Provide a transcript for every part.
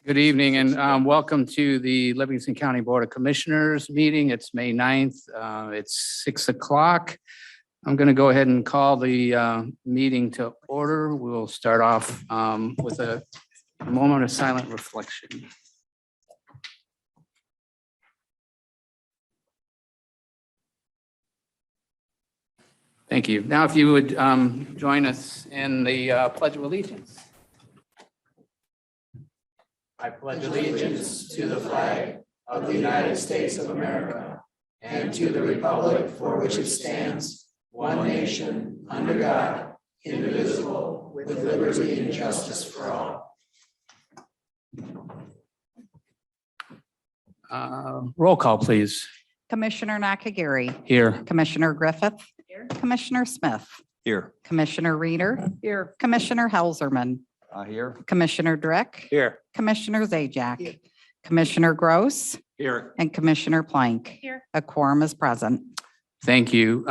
Good evening and welcome to the Livingston County Board of Commissioners meeting. It's May 9th. It's 6 o'clock. I'm going to go ahead and call the meeting to order. We'll start off with a moment of silent reflection. Thank you. Now, if you would join us in the Pledge of Allegiance. I pledge allegiance to the flag of the United States of America and to the republic for which it stands, one nation, under God, indivisible, with liberty and justice for all. Roll call, please. Commissioner Nakagiri. Here. Commissioner Griffith. Here. Commissioner Smith. Here. Commissioner Reeder. Here. Commissioner Helserman. Here. Commissioner Drick. Here. Commissioner Zajac. Commissioner Gross. Here. And Commissioner Plank. Here. A quorum is present. Thank you.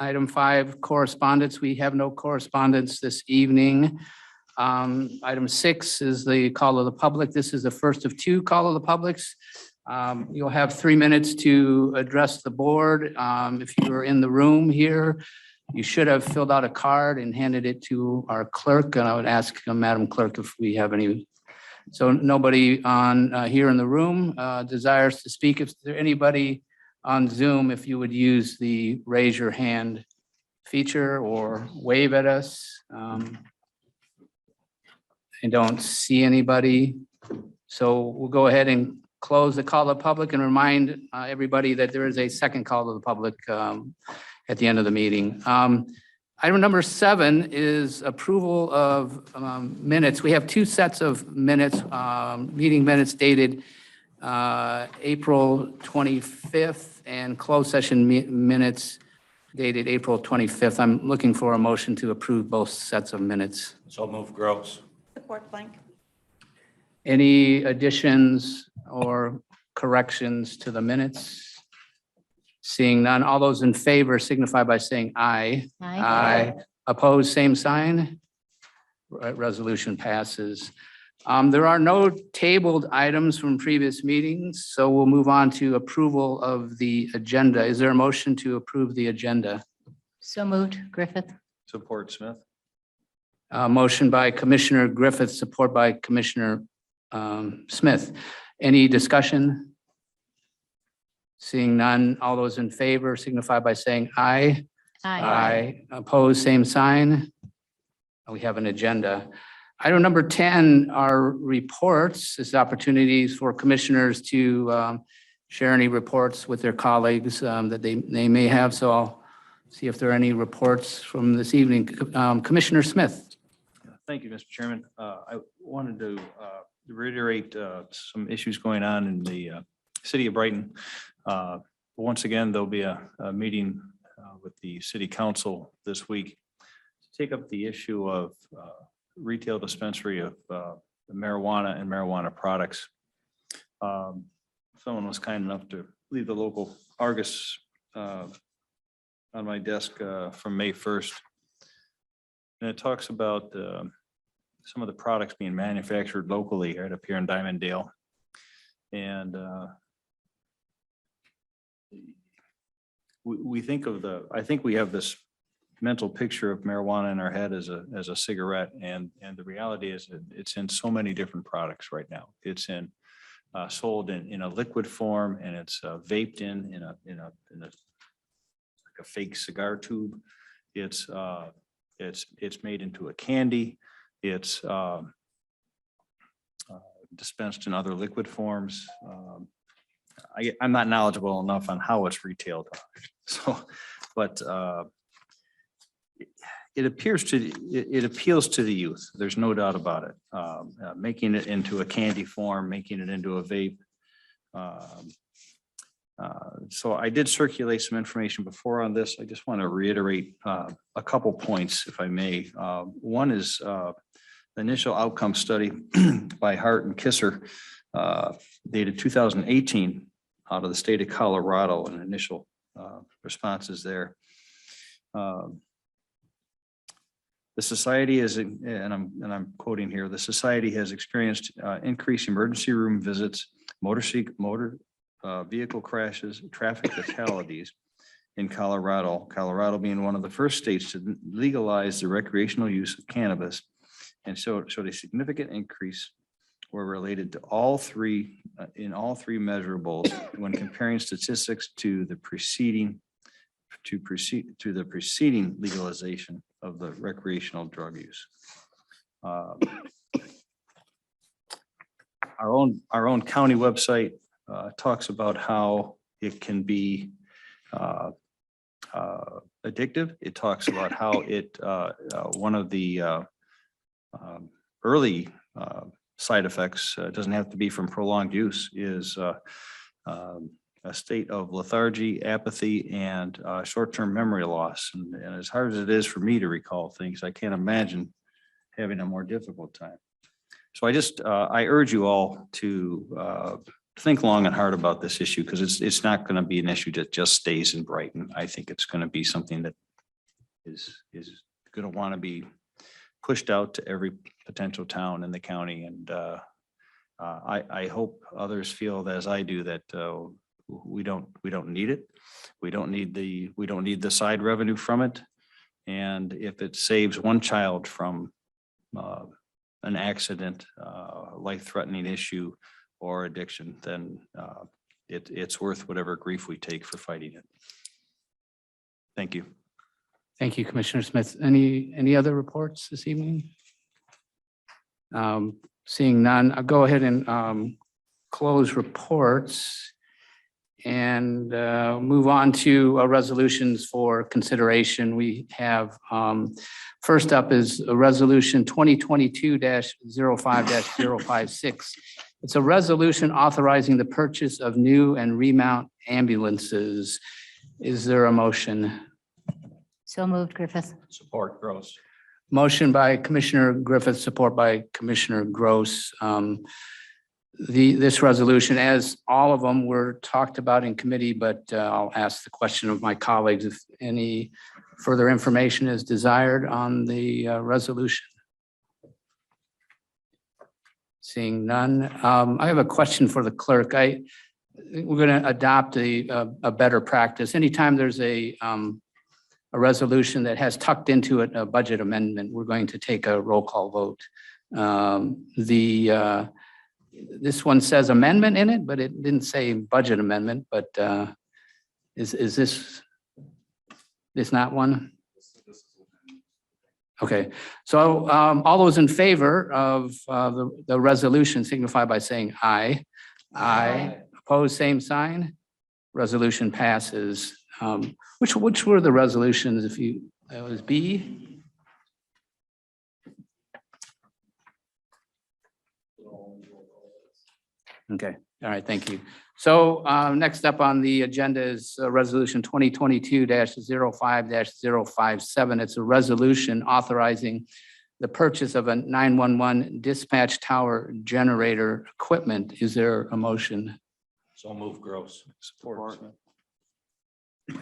Item 5, correspondence. We have no correspondence this evening. Item 6 is the call of the public. This is the first of 2 call of the publics. You'll have 3 minutes to address the board. If you are in the room here, you should have filled out a card and handed it to our clerk. And I would ask Madam Clerk if we have any. So nobody on here in the room desires to speak. If there anybody on Zoom, if you would use the raise your hand feature or wave at us. I don't see anybody. So we'll go ahead and close the call of the public and remind everybody that there is a second call to the public at the end of the meeting. Item number 7 is approval of minutes. We have 2 sets of minutes, meeting minutes dated April 25th and closed session minutes dated April 25th. I'm looking for a motion to approve both sets of minutes. So move Gross. Support Plank. Any additions or corrections to the minutes? Seeing none, all those in favor signify by saying aye. Aye. Opposed, same sign. Resolution passes. There are no tabled items from previous meetings, so we'll move on to approval of the agenda. Is there a motion to approve the agenda? So moved, Griffith. Support Smith. Motion by Commissioner Griffith, support by Commissioner Smith. Any discussion? Seeing none, all those in favor signify by saying aye. Aye. Opposed, same sign. We have an agenda. Item number 10 are reports. This is opportunities for commissioners to share any reports with their colleagues that they may have. So I'll see if there are any reports from this evening. Commissioner Smith. Thank you, Mr. Chairman. I wanted to reiterate some issues going on in the city of Brighton. Once again, there'll be a meeting with the city council this week to take up the issue of retail dispensary of marijuana and marijuana products. Someone was kind enough to leave the local Argus on my desk from May 1st. And it talks about some of the products being manufactured locally right up here in Diamonddale. And we think of I think we have this mental picture of marijuana in our head as a cigarette, and the reality is that it's in so many different products right now. It's in sold in a liquid form, and it's vaped in like a fake cigar tube. It's made into a candy. It's dispensed in other liquid forms. I'm not knowledgeable enough on how it's retailed. So, but it appeals to the youth. There's no doubt about it. Making it into a candy form, making it into a vape. So I did circulate some information before on this. I just want to reiterate a couple points, if I may. One is the initial outcome study by Hart and Kisser, dated 2018, out of the state of Colorado, and initial responses there. The society is, and I'm quoting here, the society has experienced increased emergency room visits, motor vehicle crashes, traffic fatalities in Colorado being one of the first states to legalize the recreational use of cannabis, and showed a significant increase were related to all three measurables when comparing statistics to the preceding legalization of the recreational drug use. Our own county website talks about how it can be addictive. It talks about how one of the early side effects, doesn't have to be from prolonged use, is a state of lethargy, apathy, and short-term memory loss. And as hard as it is for me to recall things, I can't imagine having a more difficult time. So I urge you all to think long and hard about this issue, because it's not going to be an issue that just stays in Brighton. I think it's going to be something that is going to want to be pushed out to every potential town in the county. And I hope others feel as I do that we don't need it. We don't need the side revenue from it. And if it saves one child from an accident, life-threatening issue, or addiction, then it's worth whatever grief we take for fighting it. Thank you. Thank you, Commissioner Smith. Any other reports this evening? Seeing none, I'll go ahead and close reports and move on to resolutions for consideration. We have first up is a resolution 2022-05-056. It's a resolution authorizing the purchase of new and remount ambulances. Is there a motion? So moved, Griffith. Support, Gross. Motion by Commissioner Griffith, support by Commissioner Gross. This resolution, as all of them were talked about in committee, but I'll ask the question of my colleagues if any further information is desired on the resolution. Seeing none. I have a question for the clerk. We're going to adopt a better practice. Anytime there's a resolution that has tucked into it a budget amendment, we're going to take a roll call vote. This one says amendment in it, but it didn't say budget amendment. But is this not one? Okay, so all those in favor of the resolution signify by saying aye. Aye. Opposed, same sign. Resolution passes. Which were the resolutions? If you, that was B. Okay, all right, thank you. So next up on the agenda is resolution 2022-05-057. It's a resolution authorizing the purchase of a 911 dispatch tower generator equipment. Is there a motion? So move, Gross. Support.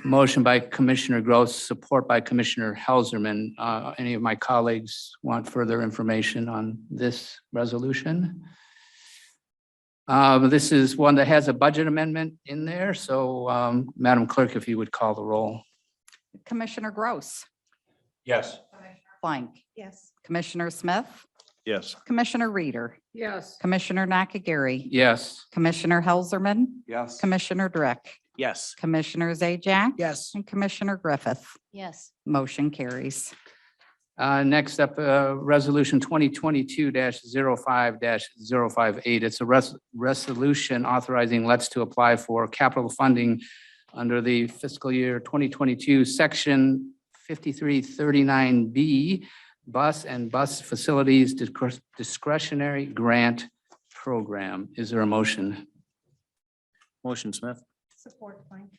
Motion by Commissioner Gross, support by Commissioner Helserman. Any of my colleagues want further information on this resolution? This is one that has a budget amendment in there. So Madam Clerk, if you would call the roll. Commissioner Gross, Yes. Blank, Yes. Commissioner Smith, Yes. Commissioner Reader, Yes. Commissioner Nakagiri, Yes. Commissioner Helserman, Yes. Commissioner Drick, Yes. Commissioner Zajac, Yes. and Commissioner Griffith. Yes. Motion carries. Next up, resolution 2022-05-058. It's a resolution authorizing Let's to apply for capital funding under the fiscal year 2022 section 5339B bus and bus facilities discretionary grant program. Is there a motion? Motion, Smith. Support Blank.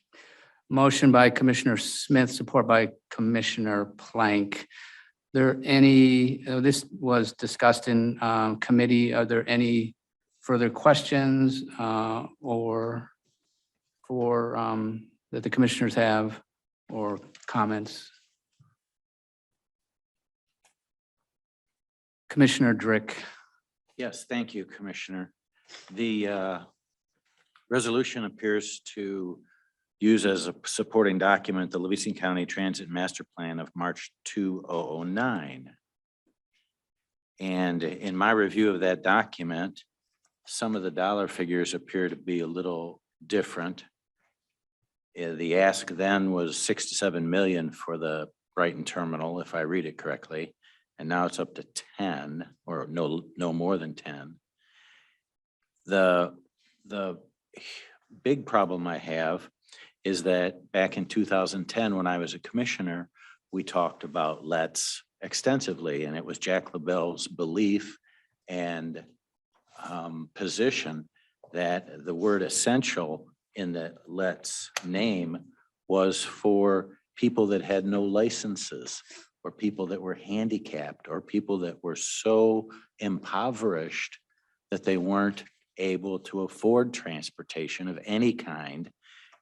Motion by Commissioner Smith, support by Commissioner Plank. There any, this was discussed in committee. Are there any further questions or for that the commissioners have or comments? Commissioner Drick. Yes, thank you, Commissioner. The resolution appears to use as a supporting document the Livingston County Transit Master Plan of March 2009. And in my review of that document, some of the dollar figures appear to be a little different. The ask then was 6 to 7 million for the Brighton terminal, if I read it correctly. And now it's up to 10 or no more than 10. The big problem I have is that back in 2010, when I was a commissioner, we talked about LETs extensively, and it was Jack LaBelle's belief and position that the word essential in the LETs name was for people that had no licenses, or people that were handicapped, or people that were so impoverished that they weren't able to afford transportation of any kind,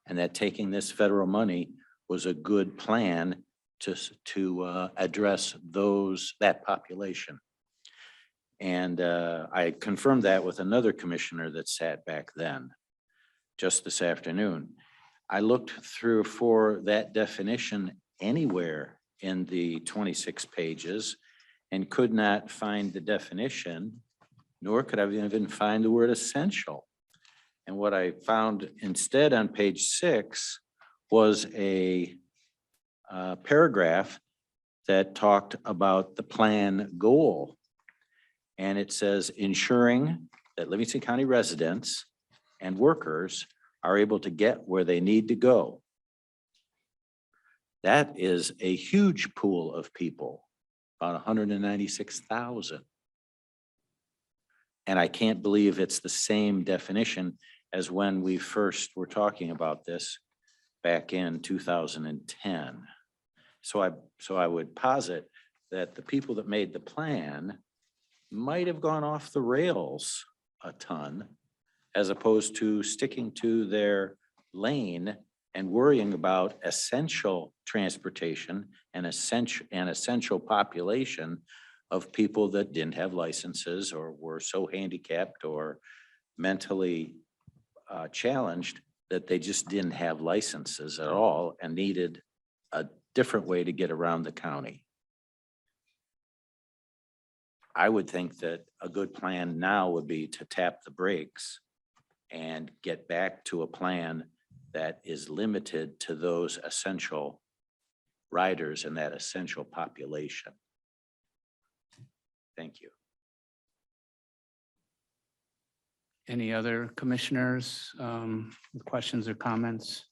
and that taking this federal money was a good plan to address that population. And I confirmed that with another commissioner that sat back then, just this afternoon. I looked through for that definition anywhere in the 26 pages and could not find the definition, nor could I even find the word essential. And what I found instead on page 6 was a paragraph that talked about the plan goal. And it says, ensuring that Livingston County residents and workers are able to get where they need to go. That is a huge pool of people, about 196,000. And I can't believe it's the same definition as when we first were talking about this back in 2010. So I would posit that the people that made the plan might have gone off the rails a ton, as opposed to sticking to their lane and worrying about essential transportation and essential population of people that didn't have licenses or were so handicapped or mentally challenged that they just didn't have licenses at all and needed a different way to get around the county. I would think that a good plan now would be to tap the brakes and get back to a plan that is limited to those essential riders and that essential population. Thank you. Any other commissioners, with questions or comments?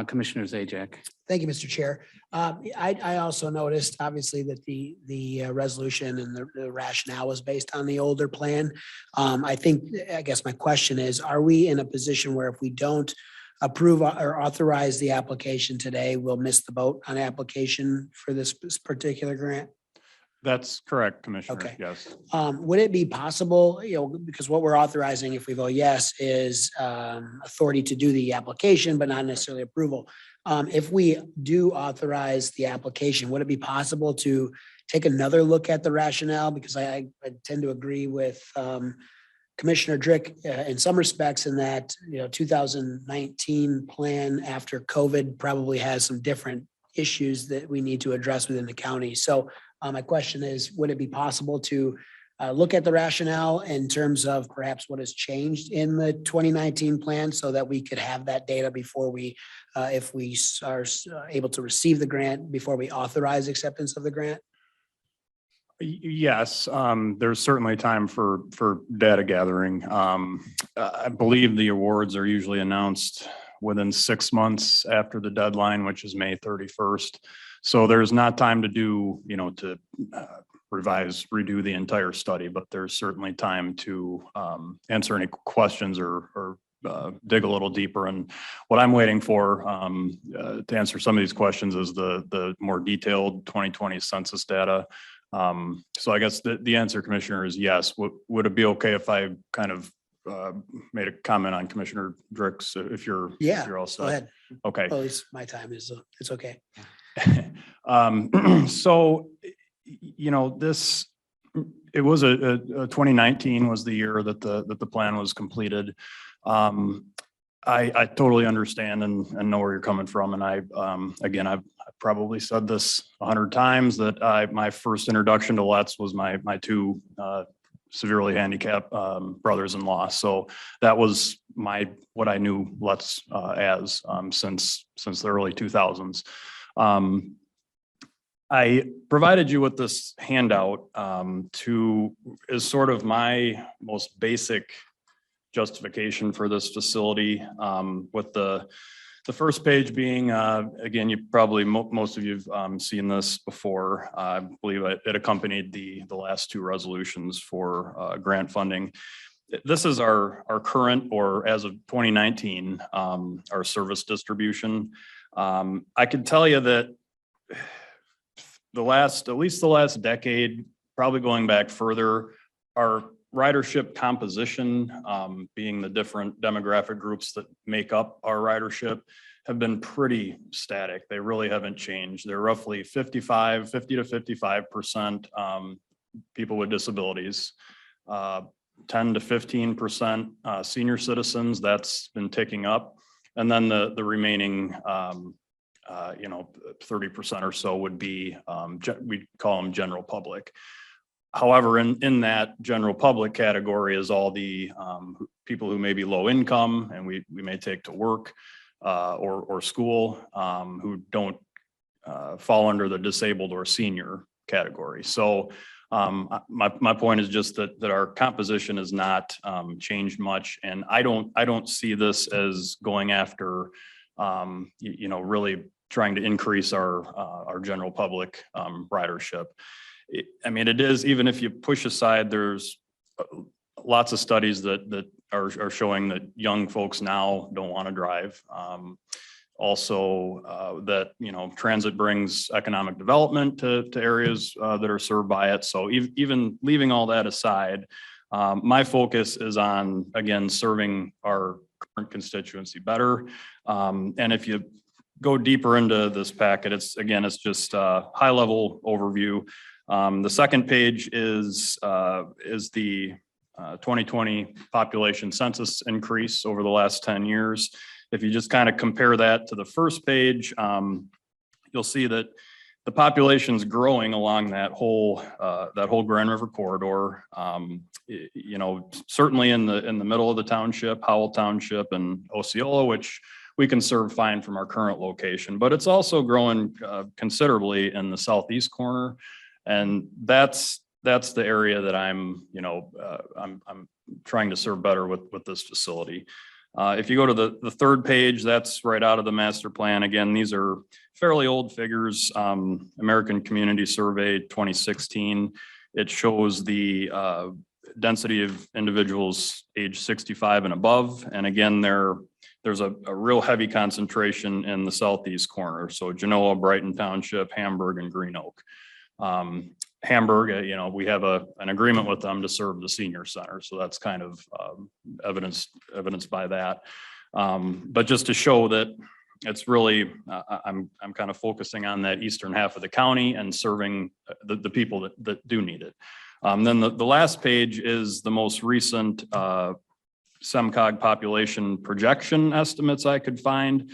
Commissioner Zajac. Thank you, Mr. Chair. I also noticed, obviously, that the resolution and the rationale was based on the older plan. I guess my question is, are we in a position where if we don't approve or authorize the application today, we'll miss the boat on application for this particular grant? That's correct, Commissioner. Okay. Yes. Would it be possible, because what we're authorizing, if we vote yes, is authority to do the application, but not necessarily approval. If we do authorize the application, would it be possible to take another look at the rationale? Because I tend to agree with Commissioner Drick in some respects in that, 2019 plan after COVID probably has some different issues that we need to address within the county. So my question is, would it be possible to look at the rationale in terms of perhaps what has changed in the 2019 plan so that we could have that data before we, if we are able to receive the grant, before we authorize acceptance of the grant? Yes, there's certainly time for data gathering. I believe the awards are usually announced within 6 months after the deadline, which is May 31st. So there's not time to do, to redo the entire study, but there's certainly time to answer any questions or dig a little deeper. And what I'm waiting for to answer some of these questions is the more detailed 2020 census data. So I guess the answer, Commissioner, is yes. Would it be okay if I kind of made a comment on Commissioner Drick's, if you're all set? Go ahead. Okay. At least my time is, it's okay. So, this It was 2019 was the year that the plan was completed. I totally understand and know where you're coming from. And again, I've probably said this 100 times that my first introduction to LETs was my two severely handicapped brothers-in-law. So that was what I knew LETs as since the early 2000s. I provided you with this handout is sort of my most basic justification for this facility, with the first page being, again, you probably, most of you've seen this before. I believe it accompanied the last two resolutions for grant funding. This is our current, or as of 2019, our service distribution. I can tell you that at least the last decade, probably going back further, our ridership composition, being the different demographic groups that make up our ridership, have been pretty static. They really haven't changed. They're roughly 50 to 55% people with disabilities, 10 to 15% senior citizens. That's been ticking up. And then the remaining 30% or so would be, we call them general public. However, in that general public category is all the people who may be low income and we may take to work or school, who don't fall under the disabled or senior category. So my point is just that our composition has not changed much, and I don't see this as going after really trying to increase our general public ridership. I mean, it is, even if you push aside, there's lots of studies that are showing that young folks now don't want to drive. Also, that, transit brings economic development to areas that are served by it. So even leaving all that aside, my focus is on, again, serving our current constituency better. And if you go deeper into this packet, it's just a high level overview. The second page is the 2020 population census increase over the last 10 years. If you just kind of compare that to the first page, you'll see that the population's growing along that whole Grand River corridor. Certainly in the middle of the township, Howell Township and Osceola, which we can serve fine from our current location, but it's also growing considerably in the southeast corner. And that's the area that I'm trying to serve better with this facility. If you go to the third page, that's right out of the master plan. Again, these are fairly old figures. American Community Survey 2016. It shows the density of individuals age 65 and above. And again, there's a real heavy concentration in the southeast corner. So Genoa, Brighton Township, Hamburg, and Green Oak. Hamburg, we have an agreement with them to serve the senior center. So that's kind of evidenced by that. But just to show that it's really, I'm kind of focusing on that eastern half of the county and serving the people that do need it. Then the last page is the most recent SEMCOG population projection estimates I could find.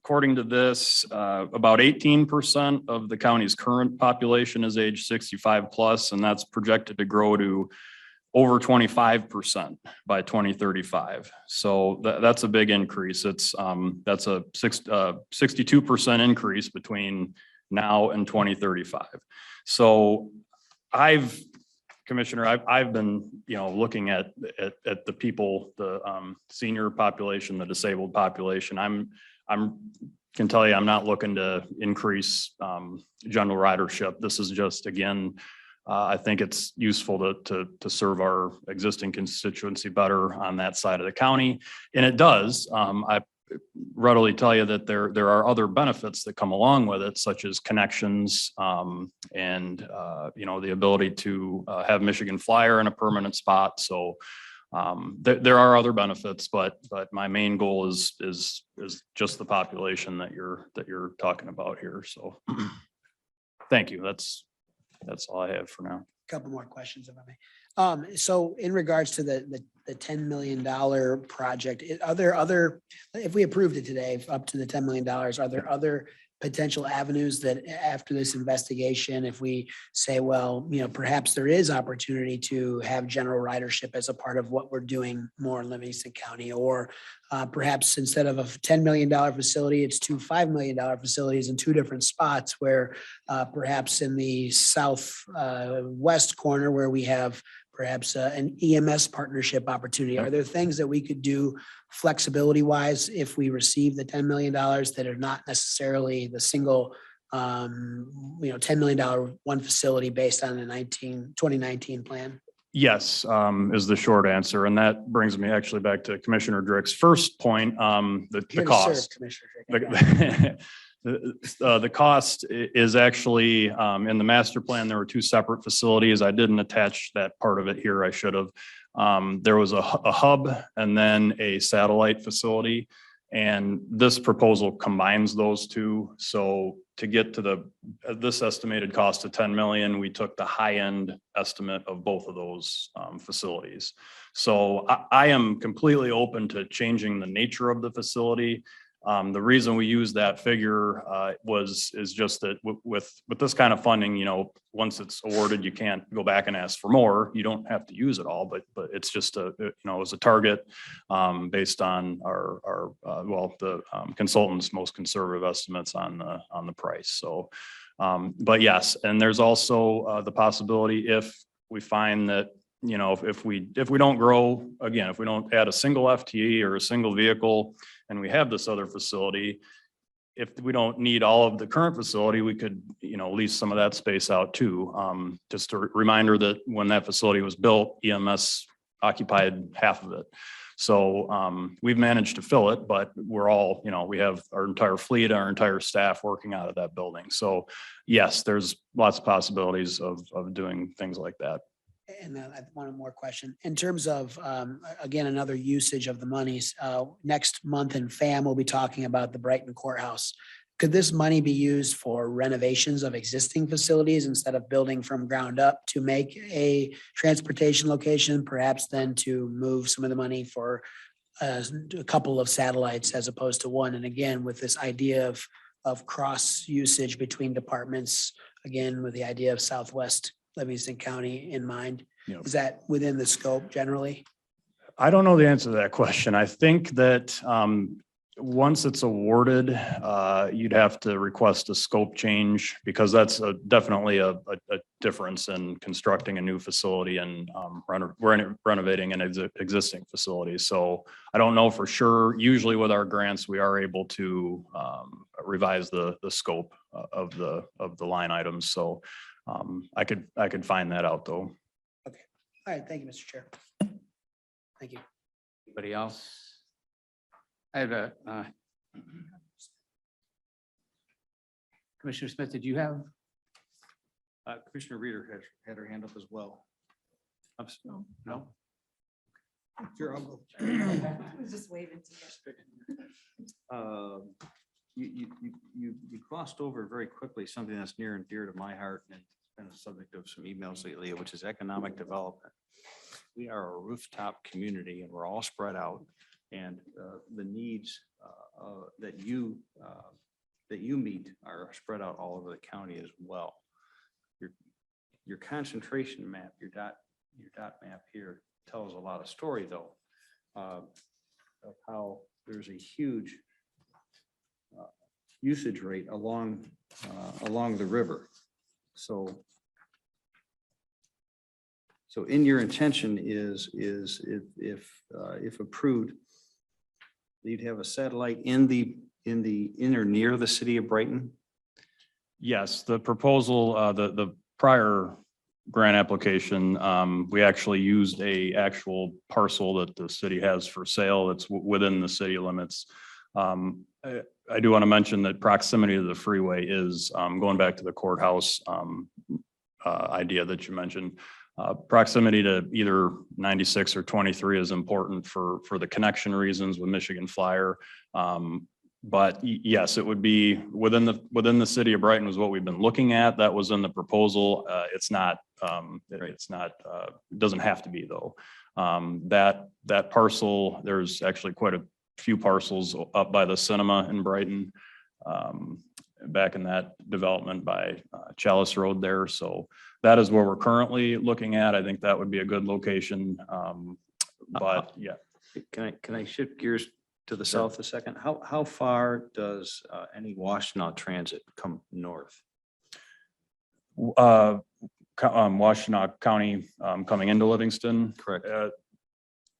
According to this, about 18% of the county's current population is age 65 plus, and that's projected to grow to over 25% by 2035. So that's a big increase. That's a 62% increase between now and 2035. So Commissioner, I've been, looking at the people, the senior population, the disabled population. Can tell you, I'm not looking to increase general ridership. This is just, again, I think it's useful to serve our existing constituency better on that side of the county. And it does. I readily tell you that there are other benefits that come along with it, such as connections and the ability to have Michigan Flyer in a permanent spot. So there are other benefits, but my main goal is just the population that you're talking about here. So thank you. That's that's all I have for now. Couple more questions if I may. So in regards to the $10 million project, are there other, if we approved it today, up to the $10 million, are there other potential avenues that after this investigation, if we say, well, perhaps there is opportunity to have general ridership as a part of what we're doing more in Livingston County, or perhaps instead of a $10 million facility, it's two $5 million facilities in two different spots where perhaps in the south west corner where we have perhaps an EMS partnership opportunity. Are there things that we could do flexibility wise if we receive the $10 million that are not necessarily the single, $10 million one facility based on the 2019 plan? Yes, is the short answer. And that brings me actually back to Commissioner Drick's first point, the Here to serve, cost. Commissioner Drick. The cost is actually in the master plan. There were two separate facilities. I didn't attach that part of it here. I should have. There was a hub and then a satellite facility. And this proposal combines those two. So to get to this estimated cost of 10 million, we took the high end estimate of both of those facilities. So I am completely open to changing the nature of the facility. The reason we use that figure is just that with this kind of funding, once it's awarded, you can't go back and ask for more. You don't have to use it all, but it's just as a target based on the consultant's most conservative estimates on the price. So, but yes, and there's also the possibility if we find that if we don't grow again, if we don't add a single FTE or a single vehicle, and we have this other facility, if we don't need all of the current facility, we could, lease some of that space out too. Just a reminder that when that facility was built, EMS occupied half of it. So we've managed to fill it, but we're all, we have our entire fleet, our entire staff working out of that building. So yes, there's lots of possibilities of doing things like that. And I have one more question. In terms of, again, another usage of the monies, next month in FAM, we'll be talking about the Brighton Courthouse. Could this money be used for renovations of existing facilities instead of building from ground up to make a transportation location, perhaps then to move some of the money for a couple of satellites as opposed to one? And again, with this idea of cross usage between departments, again, with the idea of Southwest Livingston County in mind. Yep. Is that within the scope generally? I don't know the answer to that question. I think that once it's awarded, you'd have to request a scope change because that's definitely a difference in constructing a new facility and renovating an existing facility. So I don't know for sure. Usually with our grants, we are able to revise the scope of the line items. So I could find that out though. Okay. All right. Thank you, Mr. Chair. Thank you. Anybody else? I have Commissioner Smith, did you have? Commissioner Reader had her hand up as well. No? Sure, I'll go. I was just waving You glossed over very quickly something that's near and dear to my heart and it's been a subject of some emails lately, which is economic development. We are a rooftop community and we're all spread out, and the needs that you meet are spread out all over the county as well. Your concentration map, your dot map here tells a lot of story though, of how there's a huge usage rate along the river. So in your intention is if approved, you'd have a satellite in or near the city of Brighton? Yes, the proposal, the prior grant application, we actually used a actual parcel that the city has for sale that's within the city limits. I do want to mention that proximity to the freeway is going back to the courthouse idea that you mentioned. Proximity to either 96 or 23 is important for the connection reasons with Michigan Flyer. Yes, it would be within the city of Brighton was what we've been looking at. That was in the proposal. It's not, it doesn't have to be though. That parcel, there's actually quite a few parcels up by the cinema in Brighton. Back in that development by Chalice Road there. So that is where we're currently looking at. I think that would be a good location. But yeah. Can I shift gears to the south a second? How far does any Washtenaw transit come north? Washtenaw County coming into Livingston. Correct.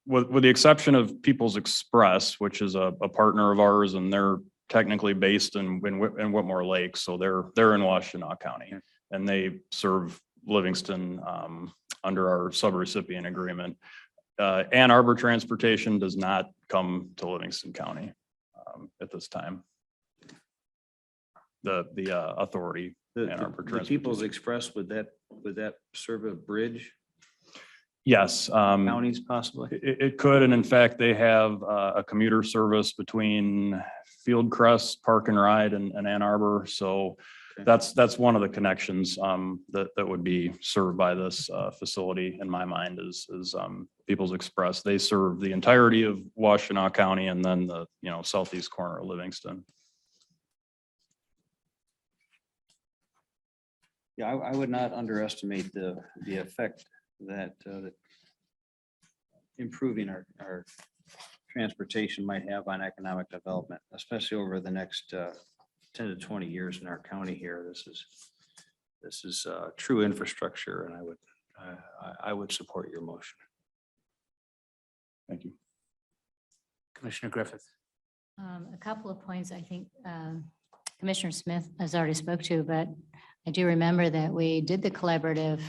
With the exception of People's Express, which is a partner of ours, and they're technically based in Whitmore Lake, so they're in Washtenaw County, and they serve Livingston under our subrecipient agreement. Ann Arbor Transportation does not come to Livingston County at this time. The authority. Ann Arbor The People's Express, would that serve a bridge? Yes. Counties possibly? It could, and in fact, they have a commuter service between Fieldcrest, Park and Ride, and Ann Arbor. So that's one of the connections that would be served by this facility. In my mind, is People's Express. They serve the entirety of Washtenaw County and then the southeast corner of Livingston. Yeah, I would not underestimate the effect that improving our transportation might have on economic development, especially over the next 10 to 20 years in our county here. This is true infrastructure, and I would support your motion. Thank you. Commissioner Griffith. A couple of points I think Commissioner Smith has already spoke to, but I do remember that we did the collaborative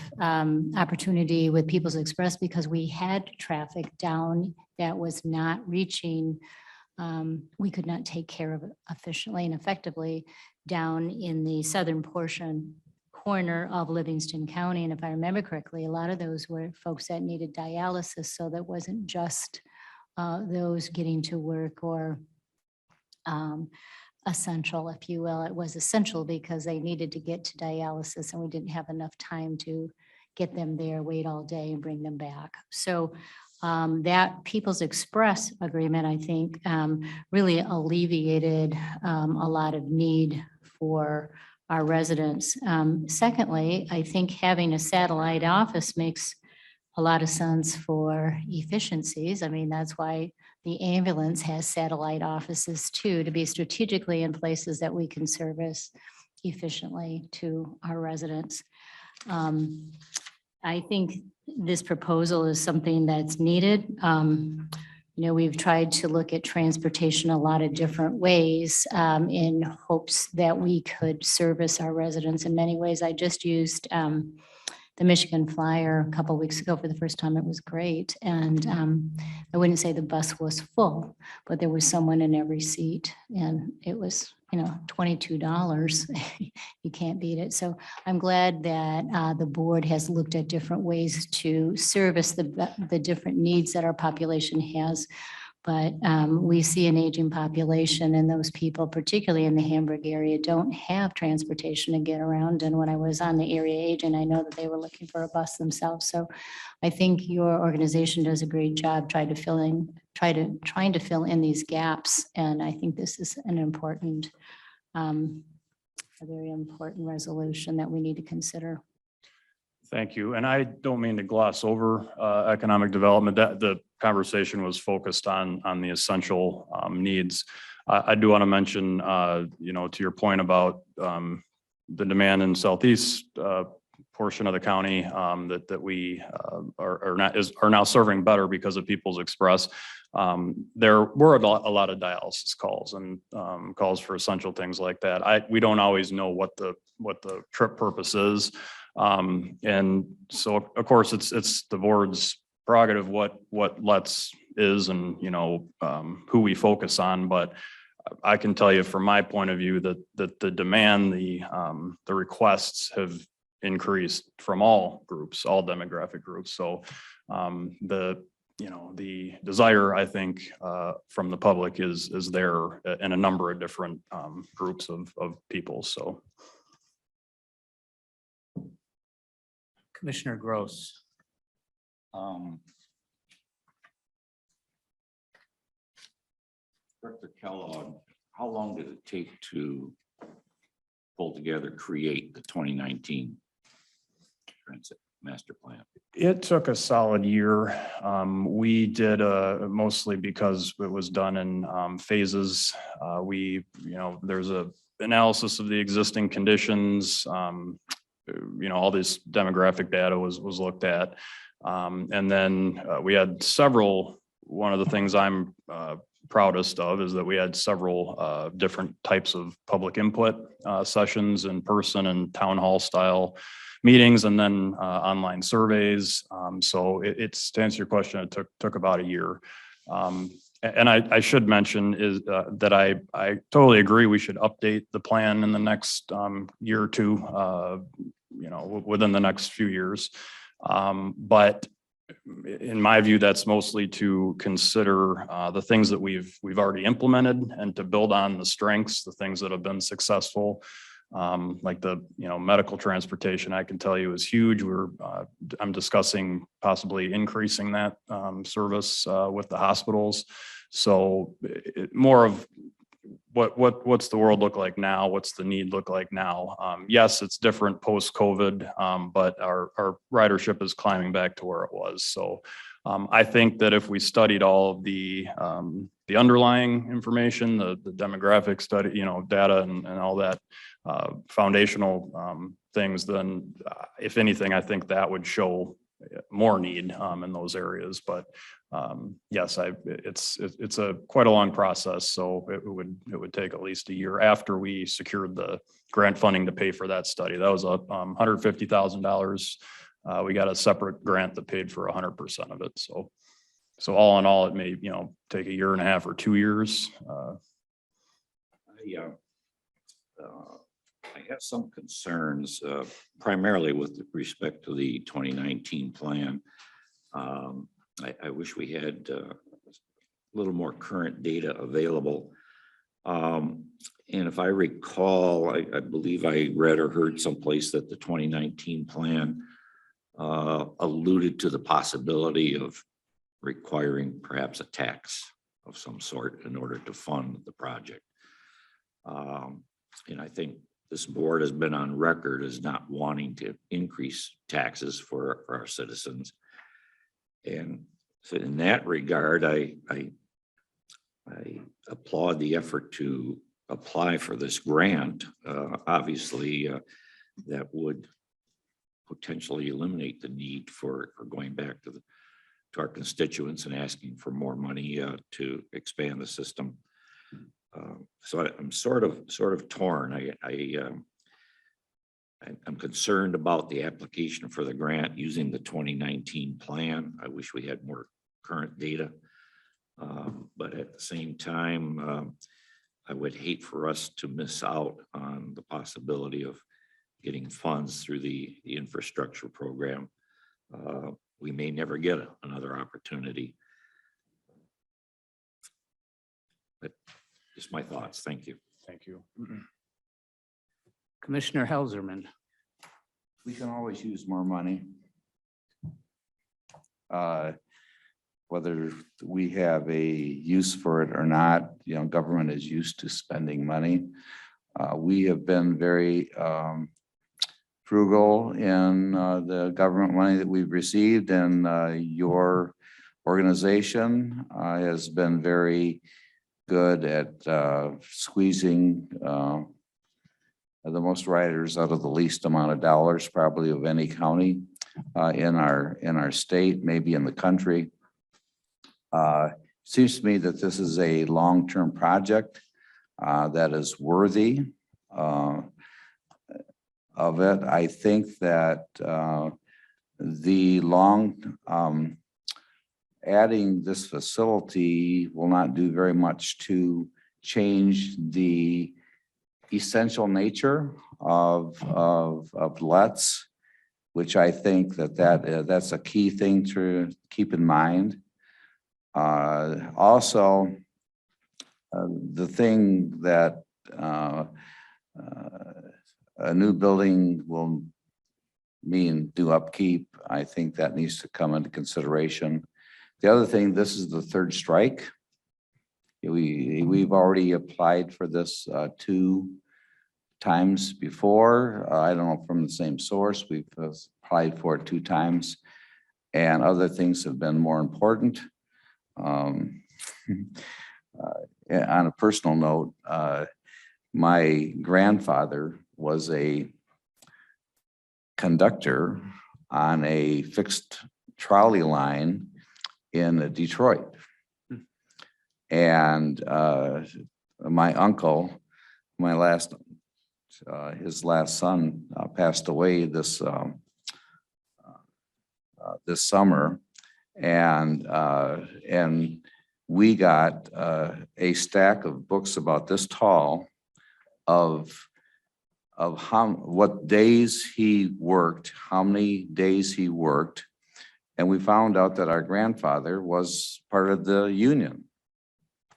opportunity with People's Express because we had traffic down that was not reaching. We could not take care of it efficiently and effectively down in the southern corner of Livingston County. And if I remember correctly, a lot of those were folks that needed dialysis. So that wasn't just those getting to work or essential, if you will. It was essential because they needed to get to dialysis and we didn't have enough time to get them there, wait all day and bring them back. So that People's Express agreement, I think, really alleviated a lot of need for our residents. Secondly, I think having a satellite office makes a lot of sense for efficiencies. I mean, that's why the ambulance has satellite offices too, to be strategically in places that we can service efficiently to our residents. I think this proposal is something that's needed. We've tried to look at transportation a lot of different ways in hopes that we could service our residents in many ways. I just used the Michigan Flyer a couple of weeks ago for the first time. It was great. And I wouldn't say the bus was full, but there was someone in every seat and it was, $22. You can't beat it. So I'm glad that the board has looked at different ways to service the different needs that our population has. But we see an aging population and those people, particularly in the Hamburg area, don't have transportation to get around. And when I was on the area agent, I know that they were looking for a bus themselves. So I think your organization does a great job trying to fill in these gaps. And I think this is an important, a very important resolution that we need to consider. Thank you. And I don't mean to gloss over economic development. That the conversation was focused on the essential needs. I do want to mention, to your point about the demand in southeast portion of the county that we are now serving better because of People's Express. There were a lot of dialysis calls and calls for essential things like that. We don't always know what the trip purpose is. And so of course it's the board's prerogative what LETS is and who we focus on, but I can tell you from my point of view that the demand, the requests have increased from all groups, all demographic groups. So the desire, I think, from the public is there in a number of different groups of people. So. Commissioner Gross. Director Kellogg, how long did it take to pull together, create the 2019 transit master plan? It took a solid year. We did mostly because it was done in phases. There's a analysis of the existing conditions. All this demographic data was looked at. And then we had several, one of the things I'm proudest of is that we had several different types of public input sessions in person and town hall style meetings, and then online surveys. So it's, to answer your question, it took about a year. And I should mention is that I totally agree we should update the plan in the next year or two, within the next few years. But in my view, that's mostly to consider the things that we've already implemented and to build on the strengths, the things that have been successful. Like the medical transportation, I can tell you is huge. I'm discussing possibly increasing that service with the hospitals. So more of what's the world look like now? What's the need look like now? Yes, it's different post-COVID, but our ridership is climbing back to where it was. So I think that if we studied all of the underlying information, the demographic study, data and all that foundational things, then if anything, I think that would show more need in those areas. But yes, it's a quite a long process. So it would take at least a year after we secured the grant funding to pay for that study. That was $150,000. We got a separate grant that paid for 100% of it. So all in all, it may take a year and a half or 2 years. I have some concerns, primarily with respect to the 2019 plan. I wish we had a little more current data available. And if I recall, I believe I read or heard someplace that the 2019 plan alluded to the possibility of requiring perhaps a tax of some sort in order to fund the project. And I think this board has been on record as not wanting to increase taxes for our citizens. And so in that regard, I applaud the effort to apply for this grant. Obviously, that would potentially eliminate the need for going back to our constituents and asking for more money to expand the system. So I'm sort of torn. I'm concerned about the application for the grant using the 2019 plan. I wish we had more current data. But at the same time, I would hate for us to miss out on the possibility of getting funds through the infrastructure program. We may never get another opportunity. But just my thoughts. Thank you. Thank you. Commissioner Helserman. We can always use more money. Whether we have a use for it or not, government is used to spending money. We have been very frugal in the government money that we've received, and your organization has been very good at squeezing the most riders out of the least amount of dollars, probably of any county in our state, maybe in the country. Seems to me that this is a long-term project that is worthy of it. I think that adding this facility will not do very much to change the essential nature of LETs, which I think that's a key thing to keep in mind. Also, the thing that a new building will mean new upkeep, I think that needs to come into consideration. The other thing, this is the third strike. We've already applied for this 2 times before. I don't know, from the same source. We've applied for it 2 times, and other things have been more important. On a personal note, my grandfather was a conductor on a fixed trolley line in Detroit. And my uncle, his last son passed away this summer, and we got a stack of books about this tall of what days he worked, how many days he worked, and we found out that our grandfather was part of the union.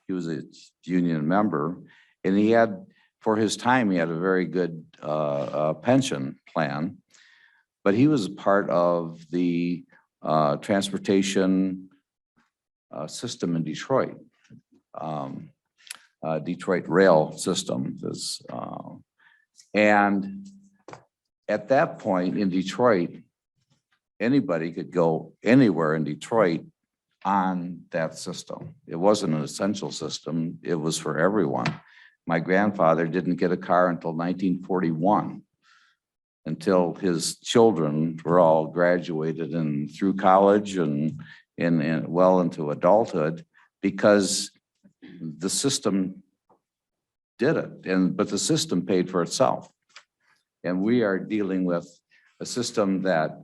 He was a union member, and he had, for his time, he had a very good pension plan, but he was part of the transportation system in Detroit. Detroit rail system is, and at that point in Detroit, anybody could go anywhere in Detroit on that system. It wasn't an essential system. It was for everyone. My grandfather didn't get a car until 1941, until his children were all graduated and through college and well into adulthood, because the system did it. But the system paid for itself. And we are dealing with a system that,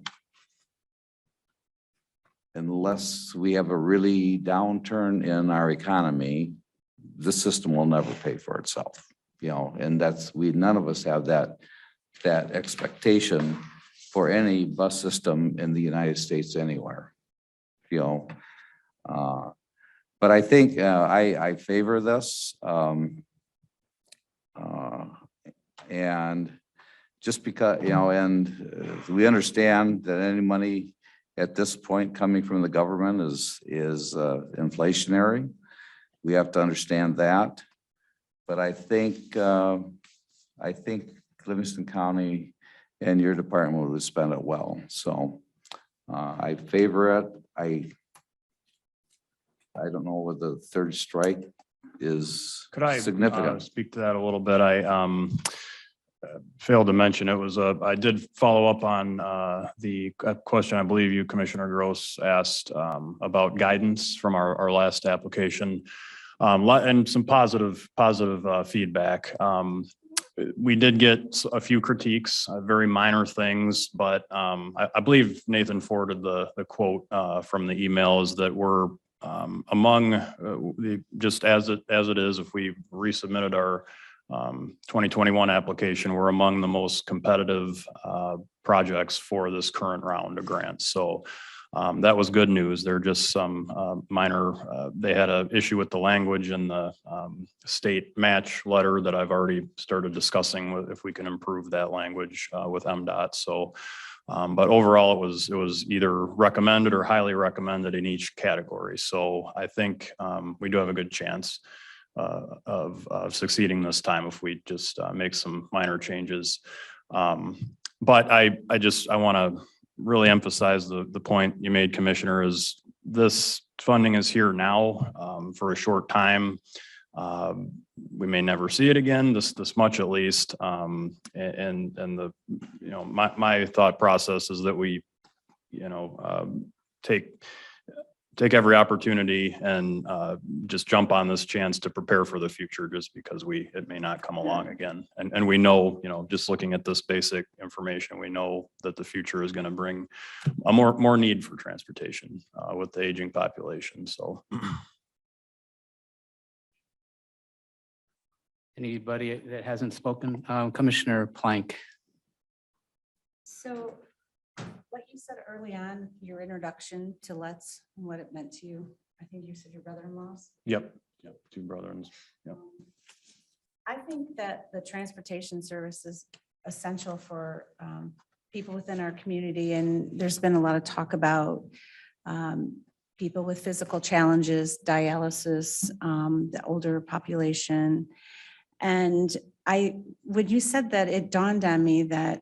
unless we have a really downturn in our economy, the system will never pay for itself, and none of us have that expectation for any bus system in the United States anywhere, but I think I favor this, and just because, and we understand that any money at this point coming from the government is inflationary. We have to understand that. But I think Livingston County and your department will spend it well. So I favor it. I don't know what the third strike is. Could I significant. speak to that a little bit? I failed to mention, I did follow up on the question I believe you, Commissioner Gross, asked about guidance from our last application, and some positive feedback. We did get a few critiques, very minor things, but I believe Nathan forwarded the quote from the emails that were among just as it is, if we resubmitted our 2021 application, we're among the most competitive projects for this current round of grants. So that was good news. There are just some minor, they had an issue with the language in the state match letter that I've already started discussing with, if we can improve that language with MDOT. So, but overall, it was either recommended or highly recommended in each category. So I think we do have a good chance of succeeding this time if we just make some minor changes. But I want to really emphasize the point you made, Commissioner, is this funding is here now for a short time. We may never see it again, this much at least. And the, my thought process is that we, take every opportunity and just jump on this chance to prepare for the future, just because it may not come along again. And we know, just looking at this basic information, we know that the future is going to bring a more need for transportation with the aging population. So. Anybody that hasn't spoken, Commissioner Plank? So what you said early on, your introduction to LETS and what it meant to you, I think you said your brother-in-law's. Yep, yep, two brothers. Yep. I think that the transportation service is essential for people within our community. And there's been a lot of talk about people with physical challenges, dialysis, the older population. And when you said that, it dawned on me that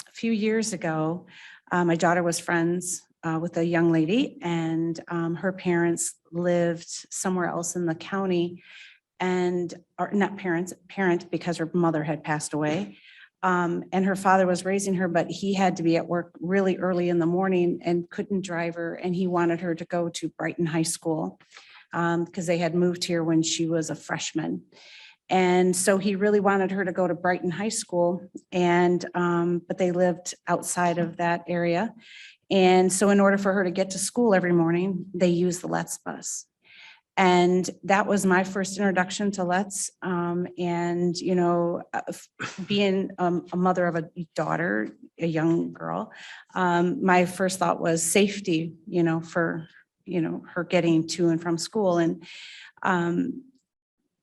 a few years ago, my daughter was friends with a young lady, and her parents lived somewhere else in the county, or not parent because her mother had passed away. And her father was raising her, but he had to be at work really early in the morning and couldn't drive her. And he wanted her to go to Brighton High School because they had moved here when she was a freshman. And so he really wanted her to go to Brighton High School, but they lived outside of that area. And so in order for her to get to school every morning, they used the Let's bus. And that was my first introduction to Let's. And, being a mother of a daughter, a young girl, my first thought was safety, for, her getting to and from school.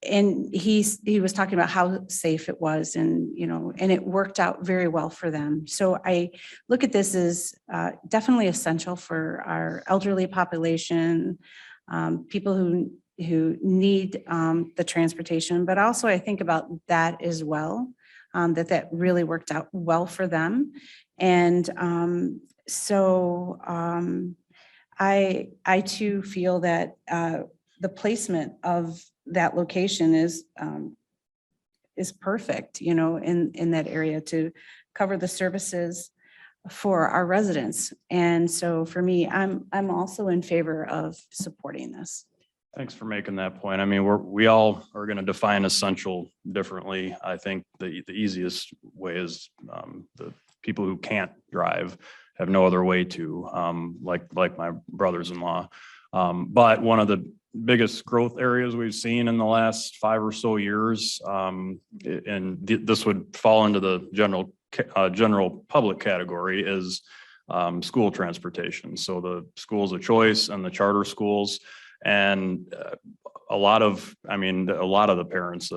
And he was talking about how safe it was, and it worked out very well for them. So I look at this as definitely essential for our elderly population, people who need the transportation, but also I think about that as well, that really worked out well for them. And I too feel that the placement of that location is perfect, in that area to cover the services for our residents. And so for me, I'm also in favor of supporting this. Thanks for making that point. I mean, we all are going to define essential differently. I think the easiest way is the people who can't drive have no other way to, like my brothers-in-law. But one of the biggest growth areas we've seen in the last 5 or so years, this would fall into the general public category, is school transportation. So the schools of choice and the charter schools. And a lot of the parents,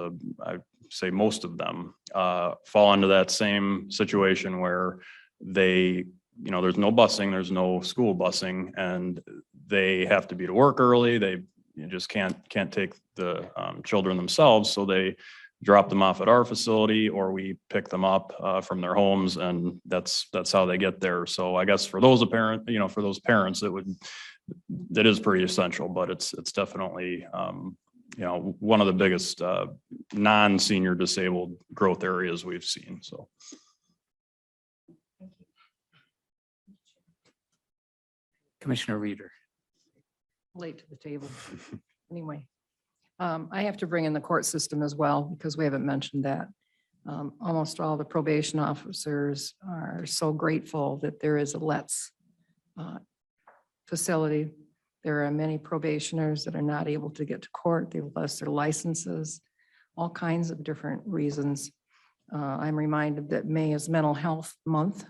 I say most of them, fall into that same situation where there's no busing, there's no school busing, and they have to be to work early. They just can't take the children themselves. So they drop them off at our facility, or we pick them up from their homes, and that's how they get there. So I guess for those parents, that is pretty essential, but it's definitely, one of the biggest non-senior disabled growth areas we've seen. So. Commissioner Reader. Late to the table. Anyway, I have to bring in the court system as well, because we haven't mentioned that. Almost all the probation officers are so grateful that there is a Let's facility. There are many probationers that are not able to get to court. They've lost their licenses, all kinds of different reasons. I'm reminded that May is Mental Health Month,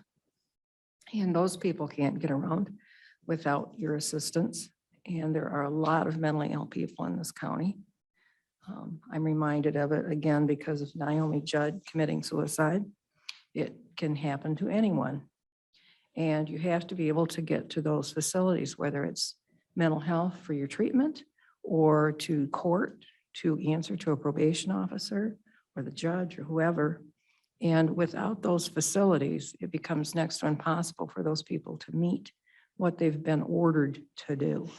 and those people can't get around without your assistance. And there are a lot of mentally ill people in this county. I'm reminded of it again because of Naomi Judd committing suicide. It can happen to anyone. And you have to be able to get to those facilities, whether it's mental health for your treatment or to court to answer to a probation officer or the judge or whoever. And without those facilities, it becomes next to impossible for those people to meet what they've been ordered to do.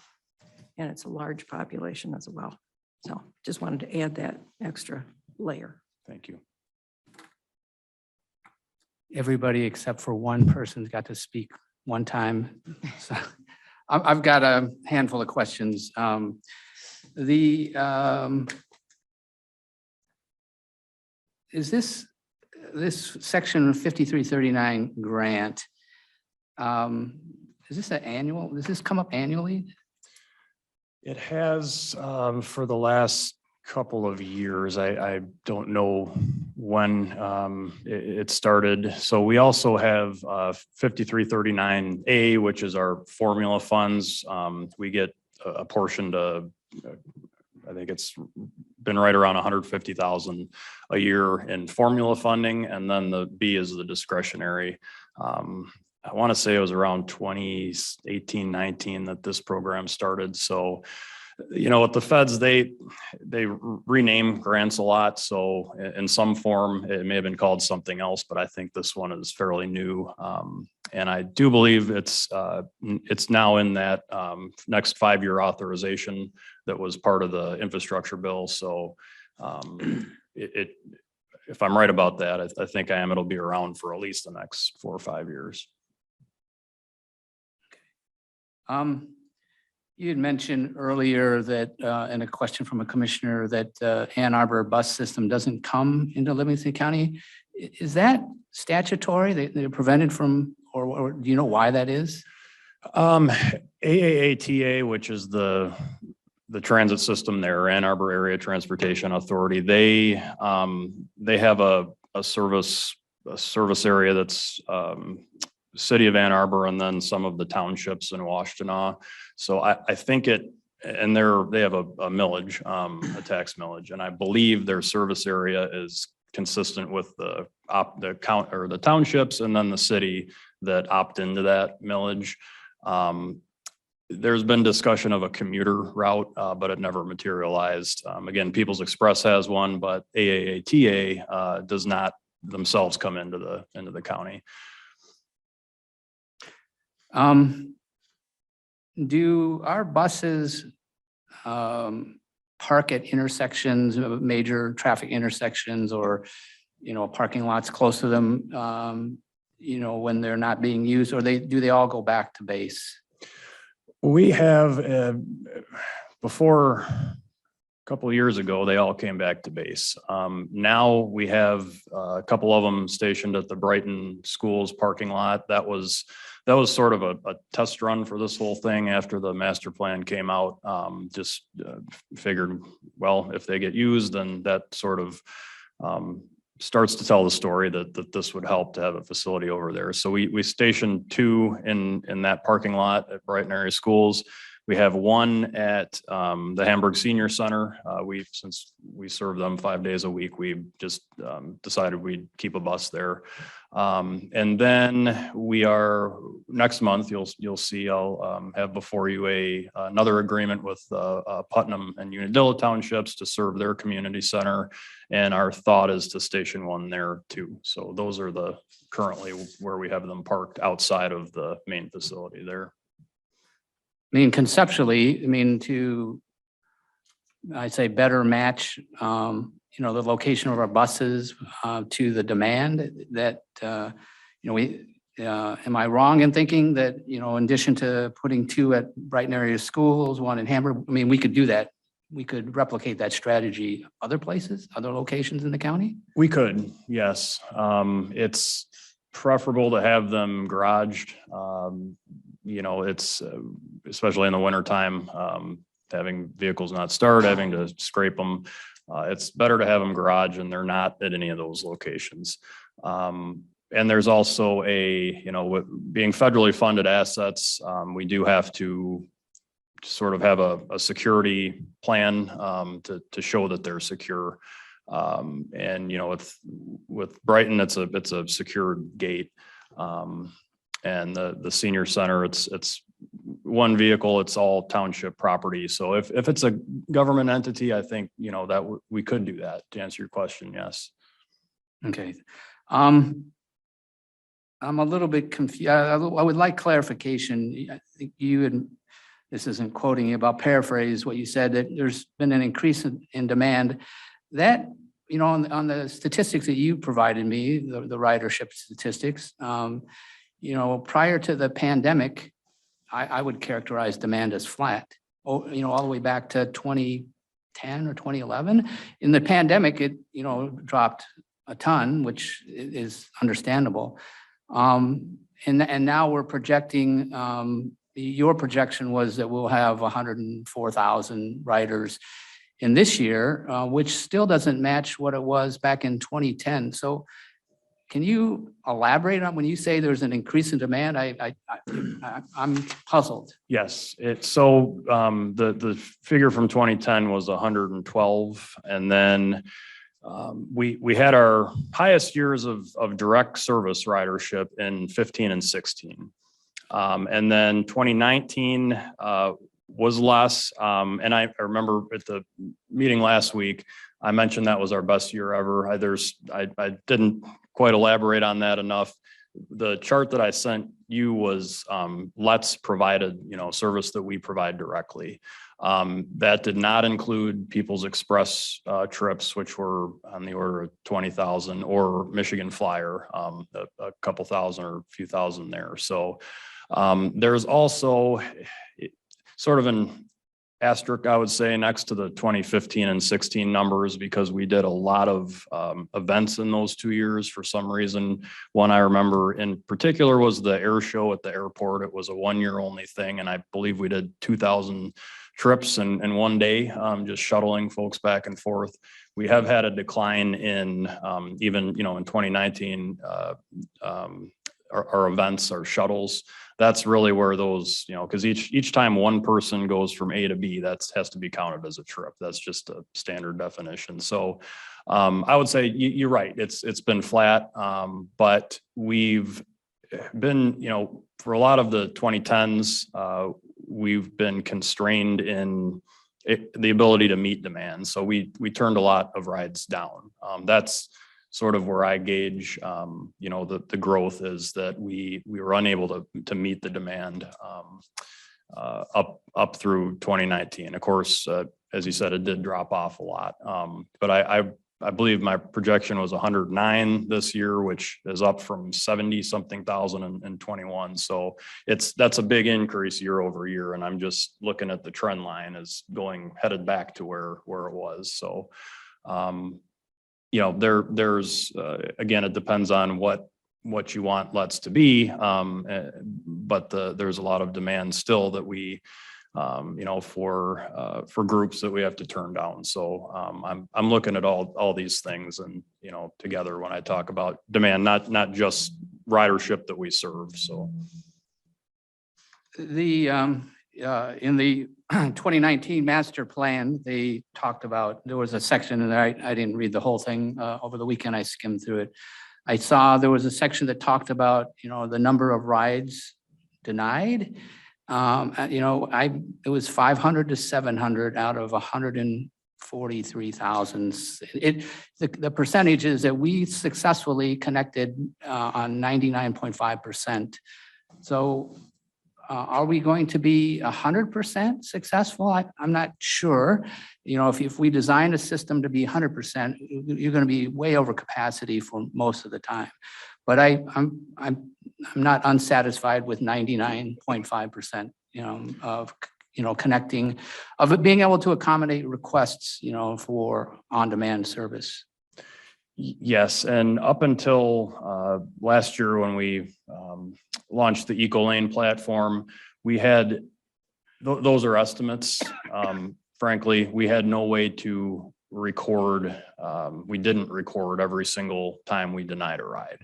And it's a large population as well. So just wanted to add that extra layer. Thank you. Everybody except for one person's got to speak one time. So I've got a handful of questions. Is this section 5339 grant, is this an annual, does this come up annually? It has for the last couple of years. I don't know when it started. So we also have 5339A, which is our formula funds. We get apportioned I think it's been right around 150,000 a year in formula funding, and then the B is the discretionary. I want to say it was around 2018, 19 that this program started. So, you know, with the feds, they rename grants a lot. So in some form, it may have been called something else, but I think this one is fairly new. And I do believe it's now in that next 5-year authorization that was part of the infrastructure bill. So if I'm right about that, I think I am. It'll be around for at least the next 4 or 5 years. You had mentioned earlier that, in a question from a commissioner, that Ann Arbor bus system doesn't come into Livingston County. Is that statutory? They're prevented from, or do you know why that is? AAATA, which is the transit system there, Ann Arbor Area Transportation Authority, they have a service area that's city of Ann Arbor and then some of the townships in Washtenaw. So I think and they have a millage, a tax millage, and I believe their service area is consistent with the townships and then the city that opt into that millage. There's been discussion of a commuter route, but it never materialized. Again, People's Express has one, but AAATA does not themselves come into the county. Do our buses park at intersections, major traffic intersections, or, you know, parking lots close to them, you know, when they're not being used, or do they all go back to base? We have, before a couple of years ago, they all came back to base. Now we have a couple of them stationed at the Brighton Schools parking lot. That was sort of a test run for this whole thing after the master plan came out. Just figured, well, if they get used, then that sort of starts to tell the story that this would help to have a facility over there. So we stationed 2 in that parking lot at Brighton Area Schools. We have 1 at the Hamburg Senior Center. Since we serve them 5 days a week, we just decided we'd keep a bus there. And then next month, you'll see, I'll have before you another agreement with Putnam and Unadilla Townships to serve their community center. And our thought is to station 1 there too. So those are currently where we have them parked outside of the main facility there. I mean, conceptually, I'd say better match, you know, the location of our buses to the demand that, you know, am I wrong in thinking that, you know, in addition to putting 2 at Brighton Area Schools, 1 in Hamburg, I mean, we could do that. We could replicate that strategy other places, other locations in the county? We could, yes. It's preferable to have them garaged. You know, it's especially in the wintertime, having vehicles not start, having to scrape them. It's better to have them garage, and they're not at any of those locations. And there's also you know, being federally funded assets, we do have to sort of have a security plan to show that they're secure. And, you know, with Brighton, it's a secured gate. And the senior center, it's 1 vehicle, it's all township property. So if it's a government entity, I think, you know, that we could do that, to answer your question. Yes. Okay. I'm a little bit confused. I would like clarification. I think this isn't quoting you, about paraphrase what you said, that there's been an increase in demand. That, you know, on the statistics that you provided me, the ridership statistics, you know, prior to the pandemic, I would characterize demand as flat, you know, all the way back to 2010 or 2011. In the pandemic, it, you know, dropped a ton, which is understandable. And now we're projecting, your projection was that we'll have 104,000 riders in this year, which still doesn't match what it was back in 2010. So can you elaborate on when you say there's an increase in demand? I'm puzzled. Yes, so the figure from 2010 was 112. And then we had our highest years of direct service ridership in 15 and 16. And then 2019 was less. And I remember at the meeting last week, I mentioned that was our best year ever. I didn't quite elaborate on that enough. The chart that I sent you was Let's provided, service that we provide directly. That did not include People's Express trips, which were on the order of 20,000, or Michigan Flyer, a couple thousand or a few thousand there. So there's also sort of an asterisk, I would say, next to the 2015 and 16 numbers, because we did a lot of events in those 2 years for some reason. One I remember in particular was the air show at the airport. It was a 1 year only thing, and I believe we did 2,000 trips in 1 day, just shuttling folks back and forth. We have had a decline in even, in 2019, our events, our shuttles. That's really where those, because each time one person goes from A to B, that has to be counted as a trip. That's just a standard definition. So I would say you're right. It's been flat, but we've been, for a lot of the 2010s, we've been constrained in the ability to meet demand. So we turned a lot of rides down. That's sort of where I gauge, the growth is that we were unable to meet the demand up through 2019. Of course, as you said, it did drop off a lot. But I believe my projection was 109 this year, which is up from 70 something thousand in 21. So that's a big increase year over year. And I'm just looking at the trend line as headed back to where it was. So, there's again, it depends on what you want Let's to be, but there's a lot of demand still that we, for groups that we have to turn down. So I'm looking at all these things, and together when I talk about demand, not just ridership that we serve. So In the 2019 master plan, they talked about, there was a section, and I didn't read the whole thing over the weekend. I skimmed through it. I saw there was a section that talked about, the number of rides denied. It was 500 to 700 out of 143,000. The percentage is that we successfully connected on 99.5%. So are we going to be 100% successful? I'm not sure. If we design a system to be 100%, you're going to be way over capacity for most of the time. But I'm not unsatisfied with 99.5%, of connecting, of it being able to accommodate requests, for on-demand service. yes, and up until last year when we launched the EcoLane platform, we had those are estimates. Frankly, we had no way to record. We didn't record every single time we denied a ride.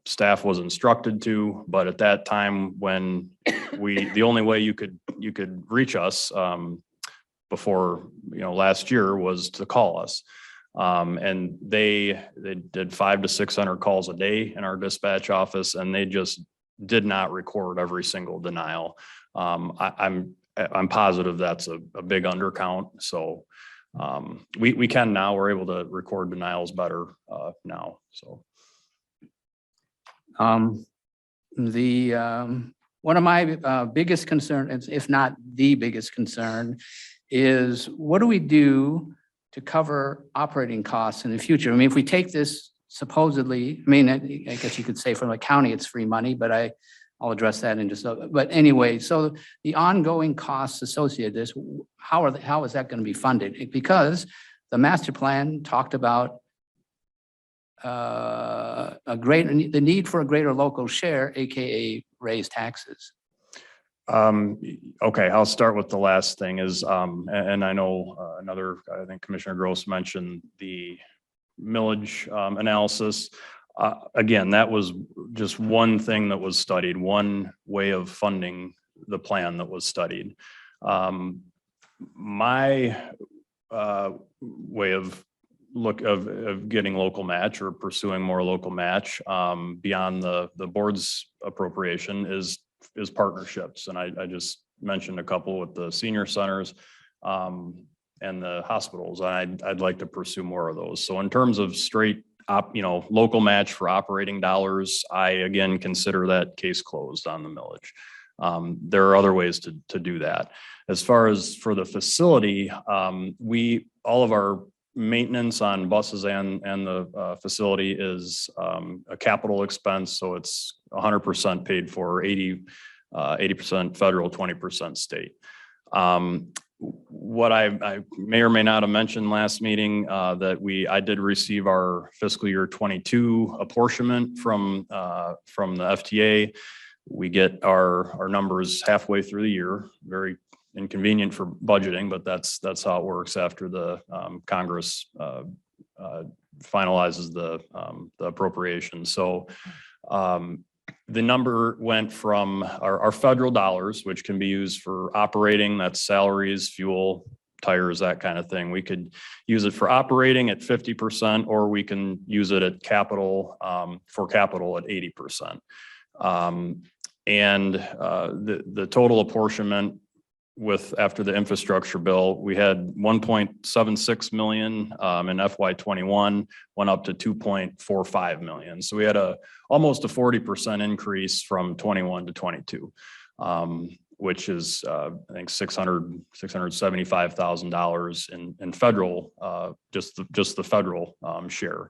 Staff was instructed to, but at that time when the only way you could reach us before, last year was to call us. And they did 500 to 600 calls a day in our dispatch office, and they just did not record every single denial. I'm positive that's a big undercount. So we can now, we're able to record denials better now. So one of my biggest concerns, if not the biggest concern, is what do we do to cover operating costs in the future? I mean, if we take this supposedly, I guess you could say from the county, it's free money, but I'll address that in just a, but anyway, so the ongoing costs associated with this, how is that going to be funded? Because the master plan talked about the need for a greater local share, AKA raise taxes. Okay, I'll start with the last thing is, and I know I think Commissioner Gross mentioned the millage analysis. Again, that was just one thing that was studied, one way of funding the plan that was studied. My way of getting local match or pursuing more local match beyond the board's appropriation is partnerships. And I just mentioned a couple with the senior centers and the hospitals. I'd like to pursue more of those. So in terms of straight local match for operating dollars, I again consider that case closed on the millage. There are other ways to do that. As far as for the facility, all of our maintenance on buses and the facility is a capital expense. So it's 100% paid for, 80% federal, 20% state. What I may or may not have mentioned last meeting that I did receive our fiscal year 22 apportionment from the FTA. We get our numbers halfway through the year, very inconvenient for budgeting, but that's how it works after the Congress finalizes the appropriation. So the number went from our federal dollars, which can be used for operating, that's salaries, fuel, tires, that kind of thing. We could use it for operating at 50%, or we can use it at capital for capital at 80%. And the total apportionment after the infrastructure bill, we had 1.76 million in FY21, went up to 2.45 million. So we had almost a 40% increase from 21 to 22, which is I think $675,000 in federal, just the federal share,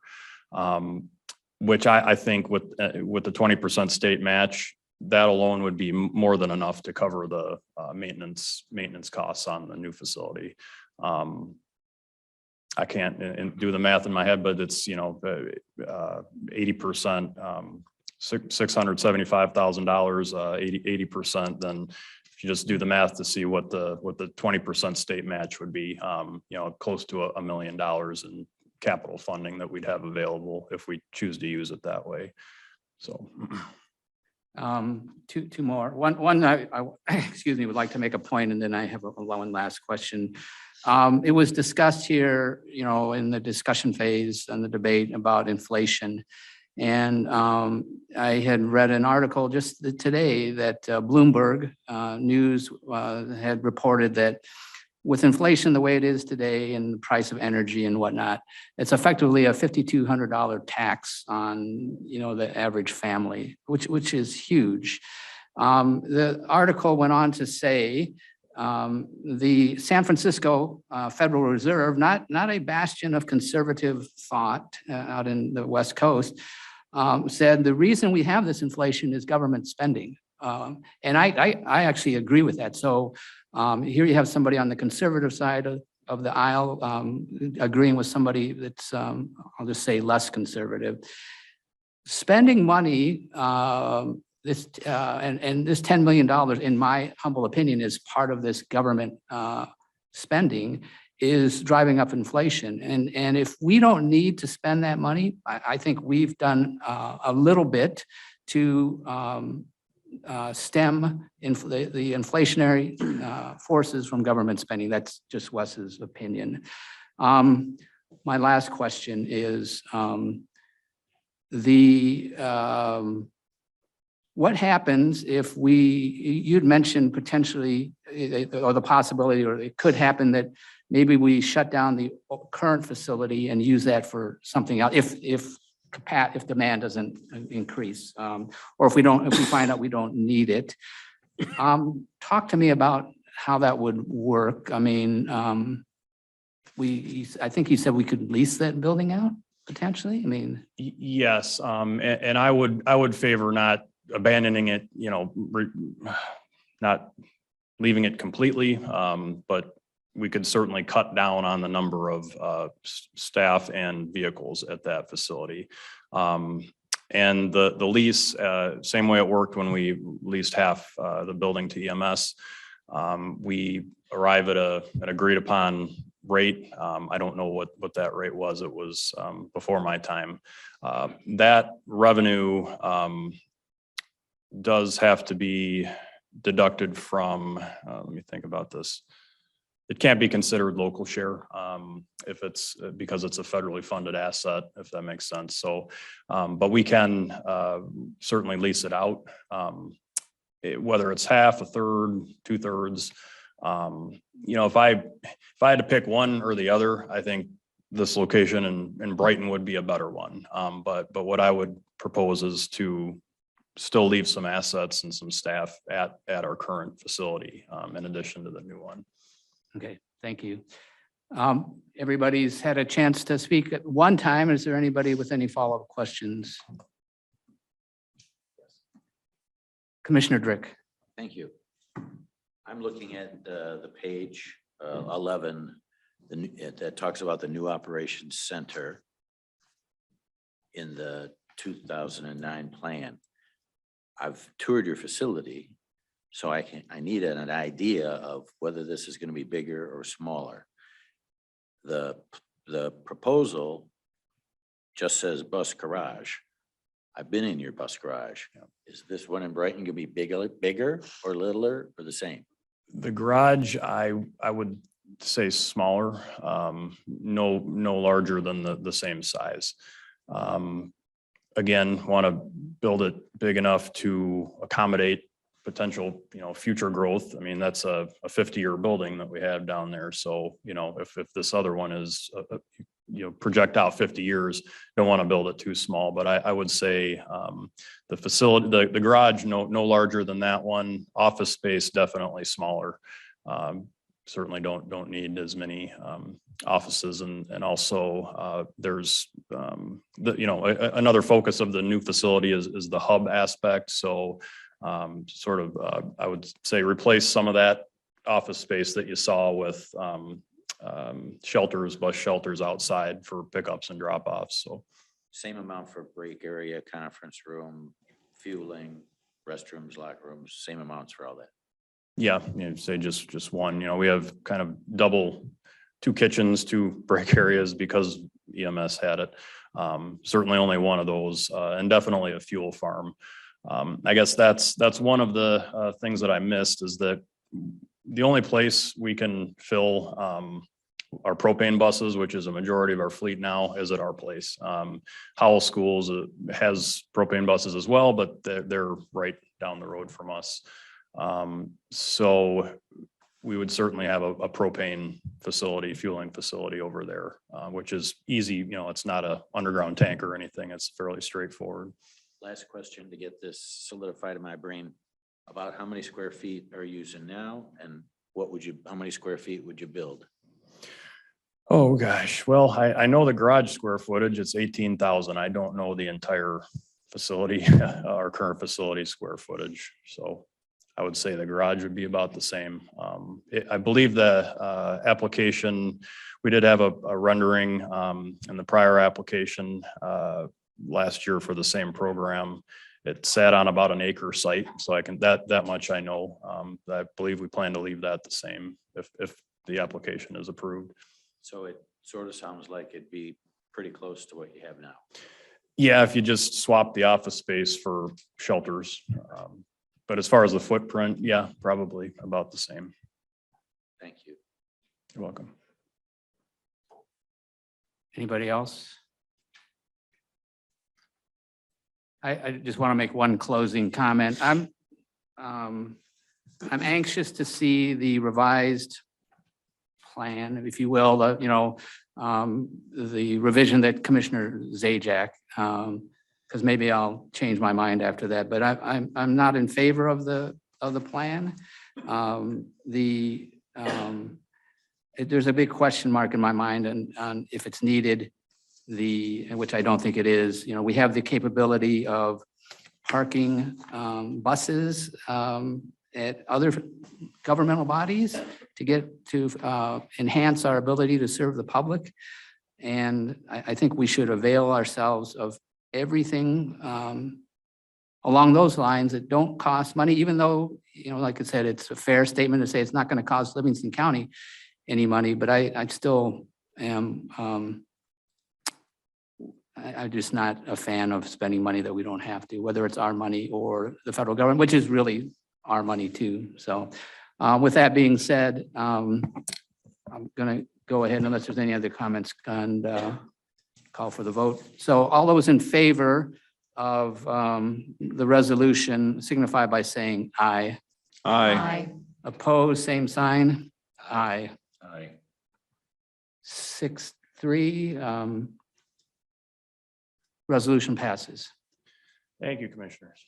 which I think with the 20% state match, that alone would be more than enough to cover the maintenance costs on the new facility. I can't do the math in my head, but it's 80%, $675,000, 80%. Then if you just do the math to see what the 20% state match would be, close to $1 million in capital funding that we'd have available if we choose to use it that way. So. Two more. One, I excuse me, would like to make a point, and then I have one last question. It was discussed here, in the discussion phase and the debate about inflation. And I had read an article just today that Bloomberg News had reported that with inflation the way it is today and the price of energy and whatnot, it's effectively a $5,200 tax on, the average family, which is huge. The article went on to say the San Francisco Federal Reserve, not a bastion of conservative thought out in the West Coast, said the reason we have this inflation is government spending. And I actually agree with that. So here you have somebody on the conservative side of the aisle agreeing with somebody that's, I'll just say, less conservative. Spending money, this $10 million, in my humble opinion, is part of this government spending, is driving up inflation. And if we don't need to spend that money, I think we've done a little bit to stem the inflationary forces from government spending. That's just Wes's opinion. My last question is what happens if you'd mentioned potentially, or the possibility, or it could happen that maybe we shut down the current facility and use that for something else if demand doesn't increase, or if we find out we don't need it. Talk to me about how that would work. I mean, I think you said we could lease that building out potentially. I mean, yes, and I would favor not abandoning it, not leaving it completely, but we could certainly cut down on the number of staff and vehicles at that facility. And the lease, same way it worked when we leased half the building to EMS. We arrive at an agreed upon rate. I don't know what that rate was. It was before my time. That revenue does have to be deducted from, let me think about this. It can't be considered local share if it's because it's a federally funded asset, if that makes sense. So, but we can certainly lease it out. Whether it's half, a third, 2/3. You know, if I had to pick one or the other, I think this location in Brighton would be a better one. But what I would propose is to still leave some assets and some staff at our current facility in addition to the new one. Okay, thank you. Everybody's had a chance to speak at one time. Is there anybody with any follow-up questions? Commissioner Drick. Thank you. I'm looking at the page 11, that talks about the new operations center in the 2009 plan. I've toured your facility, so I need an idea of whether this is going to be bigger or smaller. The proposal just says bus garage. I've been in your bus garage. Is this one in Brighton gonna be bigger or littler or the same? The garage, I would say smaller, no larger than the same size. Again, want to build it big enough to accommodate potential, future growth. I mean, that's a 50-year building that we have down there. So, if this other one is, project out 50 years, don't want to build it too small, but I would say the facility, the garage, no larger than that one. Office space, definitely smaller. Certainly don't need as many offices, and also there's another focus of the new facility is the hub aspect. So I would say replace some of that office space that you saw with bus shelters outside for pickups and drop-offs. So Same amount for break area, conference room, fueling, restrooms, locker rooms, same amounts for all that. yeah, say just one. We have kind of double, 2 kitchens, 2 break areas because EMS had it. Certainly only one of those, and definitely a fuel farm. I guess that's one of the things that I missed, is that the only place we can fill our propane buses, which is a majority of our fleet now, is at our place. Howell Schools has propane buses as well, but they're right down the road from us. So we would certainly have a propane facility, fueling facility over there, which is easy. It's not a underground tank or anything. It's fairly straightforward. Last question to get this solidified in my brain. About how many square feet are you using now, and how many square feet would you build? Oh, gosh. Well, I know the garage square footage, it's 18,000. I don't know the entire facility, our current facility square footage. So I would say the garage would be about the same. I believe the application, we did have a rendering in the prior application last year for the same program. It sat on about an acre site, so that much I know. I believe we plan to leave that the same if the application is approved. So it sort of sounds like it'd be pretty close to what you have now. Yeah, if you just swap the office space for shelters. But as far as the footprint, yeah, probably about the same. Thank you. You're welcome. Anybody else? I just want to make one closing comment. I'm anxious to see the revised plan, if you will, the revision that Commissioner Zajac, because maybe I'll change my mind after that, but I'm not in favor of the plan. There's a big question mark in my mind on if it's needed, which I don't think it is. We have the capability of parking buses at other governmental bodies to enhance our ability to serve the public. And I think we should avail ourselves of everything along those lines that don't cost money, even though, like I said, it's a fair statement to say it's not going to cost Livingston County any money, but I still am, I'm just not a fan of spending money that we don't have to, whether it's our money or the federal government, which is really our money too. So with that being said, I'm gonna go ahead unless there's any other comments and call for the vote. So all those in favor of the resolution signify by saying aye. Aye. Opposed, same sign. Aye. Aye. 6-3. Resolution passes. Thank you, commissioners.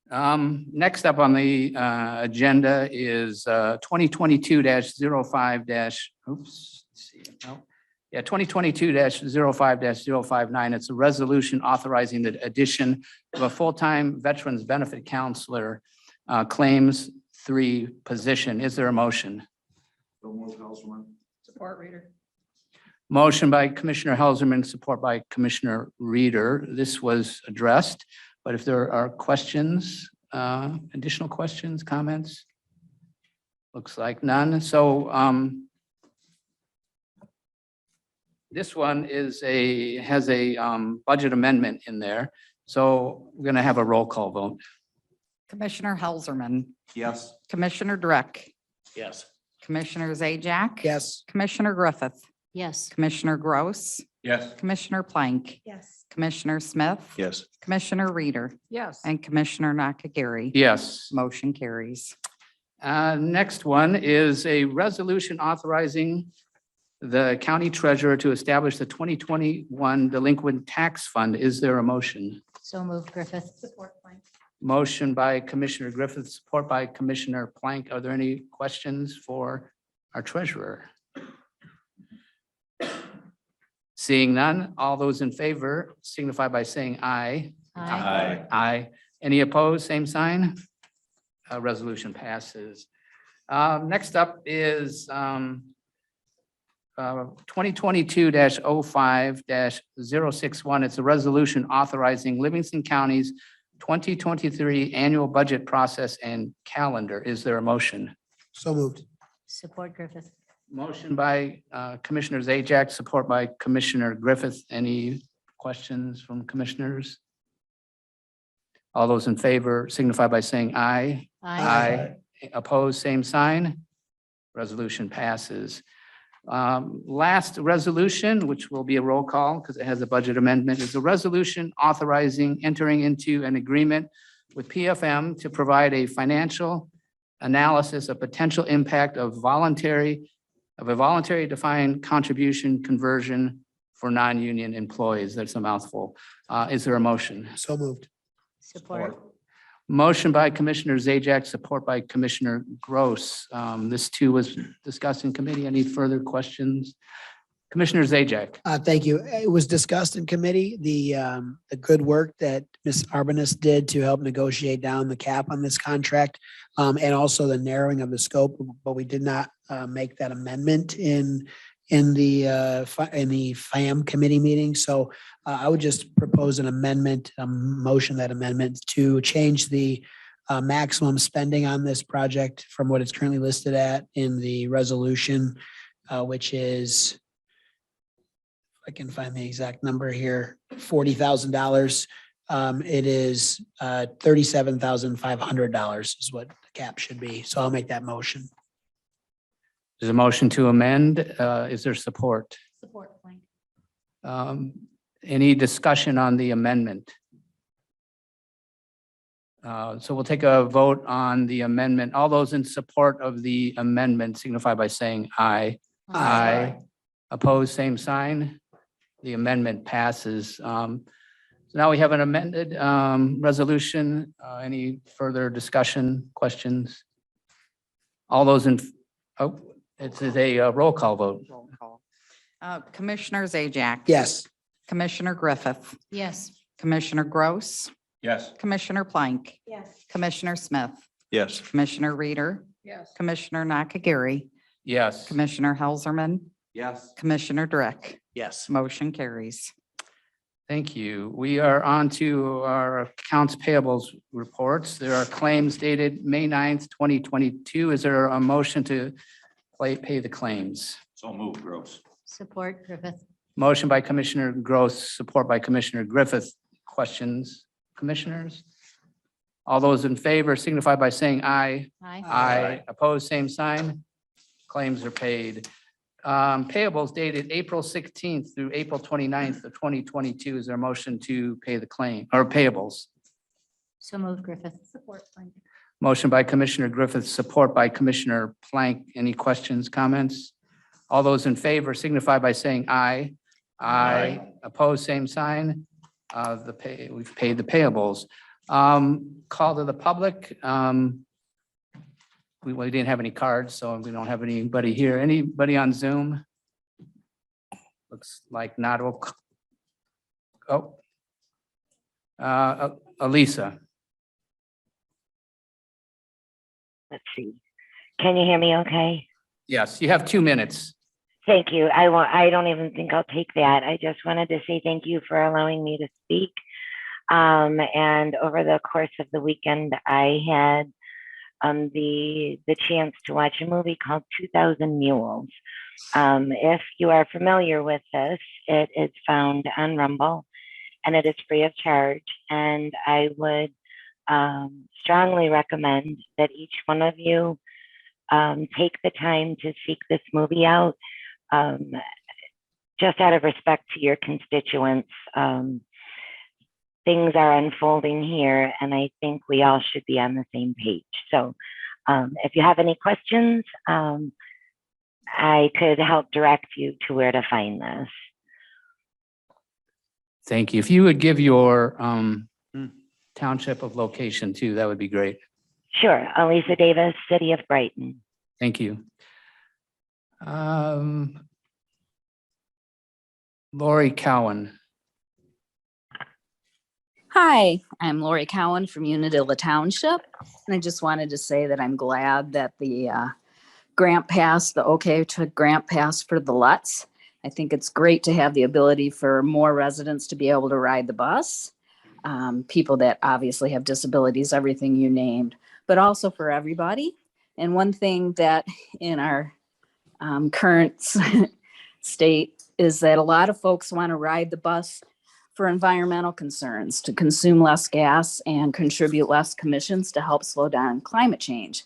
Next up on the agenda is 2022-05- oops, let's see, no. Yeah, 2022-05-059. It's a resolution authorizing the addition of a full-time Veterans Benefit Counselor Claims 3 position. Is there a motion? Support reader. Motion by Commissioner Helserman, support by Commissioner Reader. This was addressed, but if there are questions, additional questions, comments? Looks like none. So this one has a budget amendment in there. So we're going to have a roll call vote. Commissioner Helserman, Yes. Commissioner Dreck, Yes. Commissioner Zajac. Yes. Commissioner Griffith, Yes. Commissioner Gross, Yes. Commissioner Plank, Yes. Commissioner Smith. Yes. Commissioner Reader Yes. and Commissioner Nakagiri. Yes. Motion carries. Next one is a resolution authorizing the county treasurer to establish the 2021 delinquent tax fund. Is there a motion? So moved, Griffith. Support Plank. Motion by Commissioner Griffith, support by Commissioner Plank. Are there any questions for our treasurer? Seeing none, all those in favor signify by saying aye. Aye. Aye. Any opposed? Same sign. Resolution passes. Next up is 2022-05-061. It's a resolution authorizing Livingston County's 2023 annual budget process and calendar. Is there a motion? So moved. Support Griffith. Motion by Commissioner Zajac, support by Commissioner Griffith. Any questions from commissioners? All those in favor signify by saying aye. Opposed, same sign. Resolution passes. Last resolution, which will be a roll call because it has a budget amendment, is a resolution authorizing entering into an agreement with PFM to provide a financial analysis of potential impact of a voluntary defined contribution conversion for non-union employees. That's a mouthful. Is there a motion? So moved. Support. Motion by Commissioner Zajac, support by Commissioner Gross. This too was discussed in committee. Any further questions? Commissioner Zajac. Thank you. It was discussed in committee, the good work that Ms. Arbanis did to help negotiate down the cap on this contract, and also the narrowing of the scope, but we did not make that amendment in the FAM committee meeting. So I would just propose an amendment, motion that amendment to change the maximum spending on this project from what it's currently listed at in the resolution, which is, I can find the exact number here, $40,000. It is $37,500 is what the cap should be. So I'll make that motion. There's a motion to amend. Is there support? Support Plank. Any discussion on the amendment? So we'll take a vote on the amendment. All those in support of the amendment signify by saying aye. Aye. Opposed, same sign. The amendment passes. So now we have an amended resolution. Any further discussion, questions? All those in, oh, it's a roll call vote. Roll call. Commissioner Zajac. Yes. Commissioner Griffith, Yes. Commissioner Gross, Yes. Commissioner Plank, Yes. Commissioner Smith, Yes. Commissioner Reader, Yes. Commissioner Nakagiri, Yes. Commissioner Helserman, Yes. Commissioner Dreck. Yes. Motion carries. Thank you. We are on to our accounts payables reports. There are claims dated May 9th, 2022. Is there a motion to pay the claims? So move, Gross. Support Griffith. Motion by Commissioner Gross, support by Commissioner Griffith. Questions, commissioners? All those in favor signify by saying aye. Aye. Aye. Opposed, same sign. Claims are paid. Payables dated April 16th through April 29th of 2022. Is there a motion to pay the claim or payables? So moved Griffith. Support. Motion by Commissioner Griffith, support by Commissioner Plank. Any questions, comments? All those in favor signify by saying aye. Aye. Opposed, same sign. We've paid the payables. Call to the public. We didn't have any cards, so we don't have anybody here. Anybody on Zoom? Looks like not. Oh. Elisa. Let's see. Can you hear me okay? Yes, you have 2 minutes. Thank you. I don't even think I'll take that. I just wanted to say thank you for allowing me to speak. And over the course of the weekend, I had the chance to watch a movie called 2000 Mules. If you are familiar with this, it is found on Rumble and it is free of charge. And I would strongly recommend that each one of you take the time to seek this movie out, just out of respect to your constituents. Things are unfolding here, and I think we all should be on the same page. So if you have any questions, I could help direct you to where to find this. Thank you. If you would give your township of location too, that would be great. Sure. Elisa Davis, City of Brighton. Thank you. Lori Cowan. Hi, I'm Lori Cowan from Unadilla Township, and I just wanted to say that I'm glad that the grant passed, the OK to grant passed for the Lutz. I think it's great to have the ability for more residents to be able to ride the bus, people that obviously have disabilities, everything you named, but also for everybody. And one thing that in our current state is that a lot of folks want to ride the bus for environmental concerns, to consume less gas and contribute less commissions to help slow down climate change.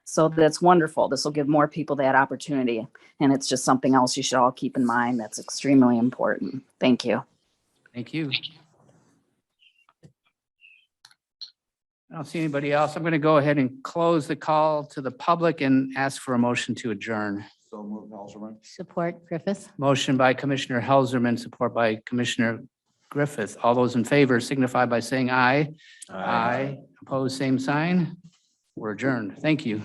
So that's wonderful. This will give more people that opportunity. And it's just something else you should all keep in mind that's extremely important. Thank you. Thank you. I don't see anybody else. I'm going to go ahead and close the call to the public and ask for a motion to adjourn. So move, Helserman. Support Griffith. Motion by Commissioner Helserman, support by Commissioner Griffith. All those in favor signify by saying aye. Aye. Opposed, same sign. We're adjourned. Thank you.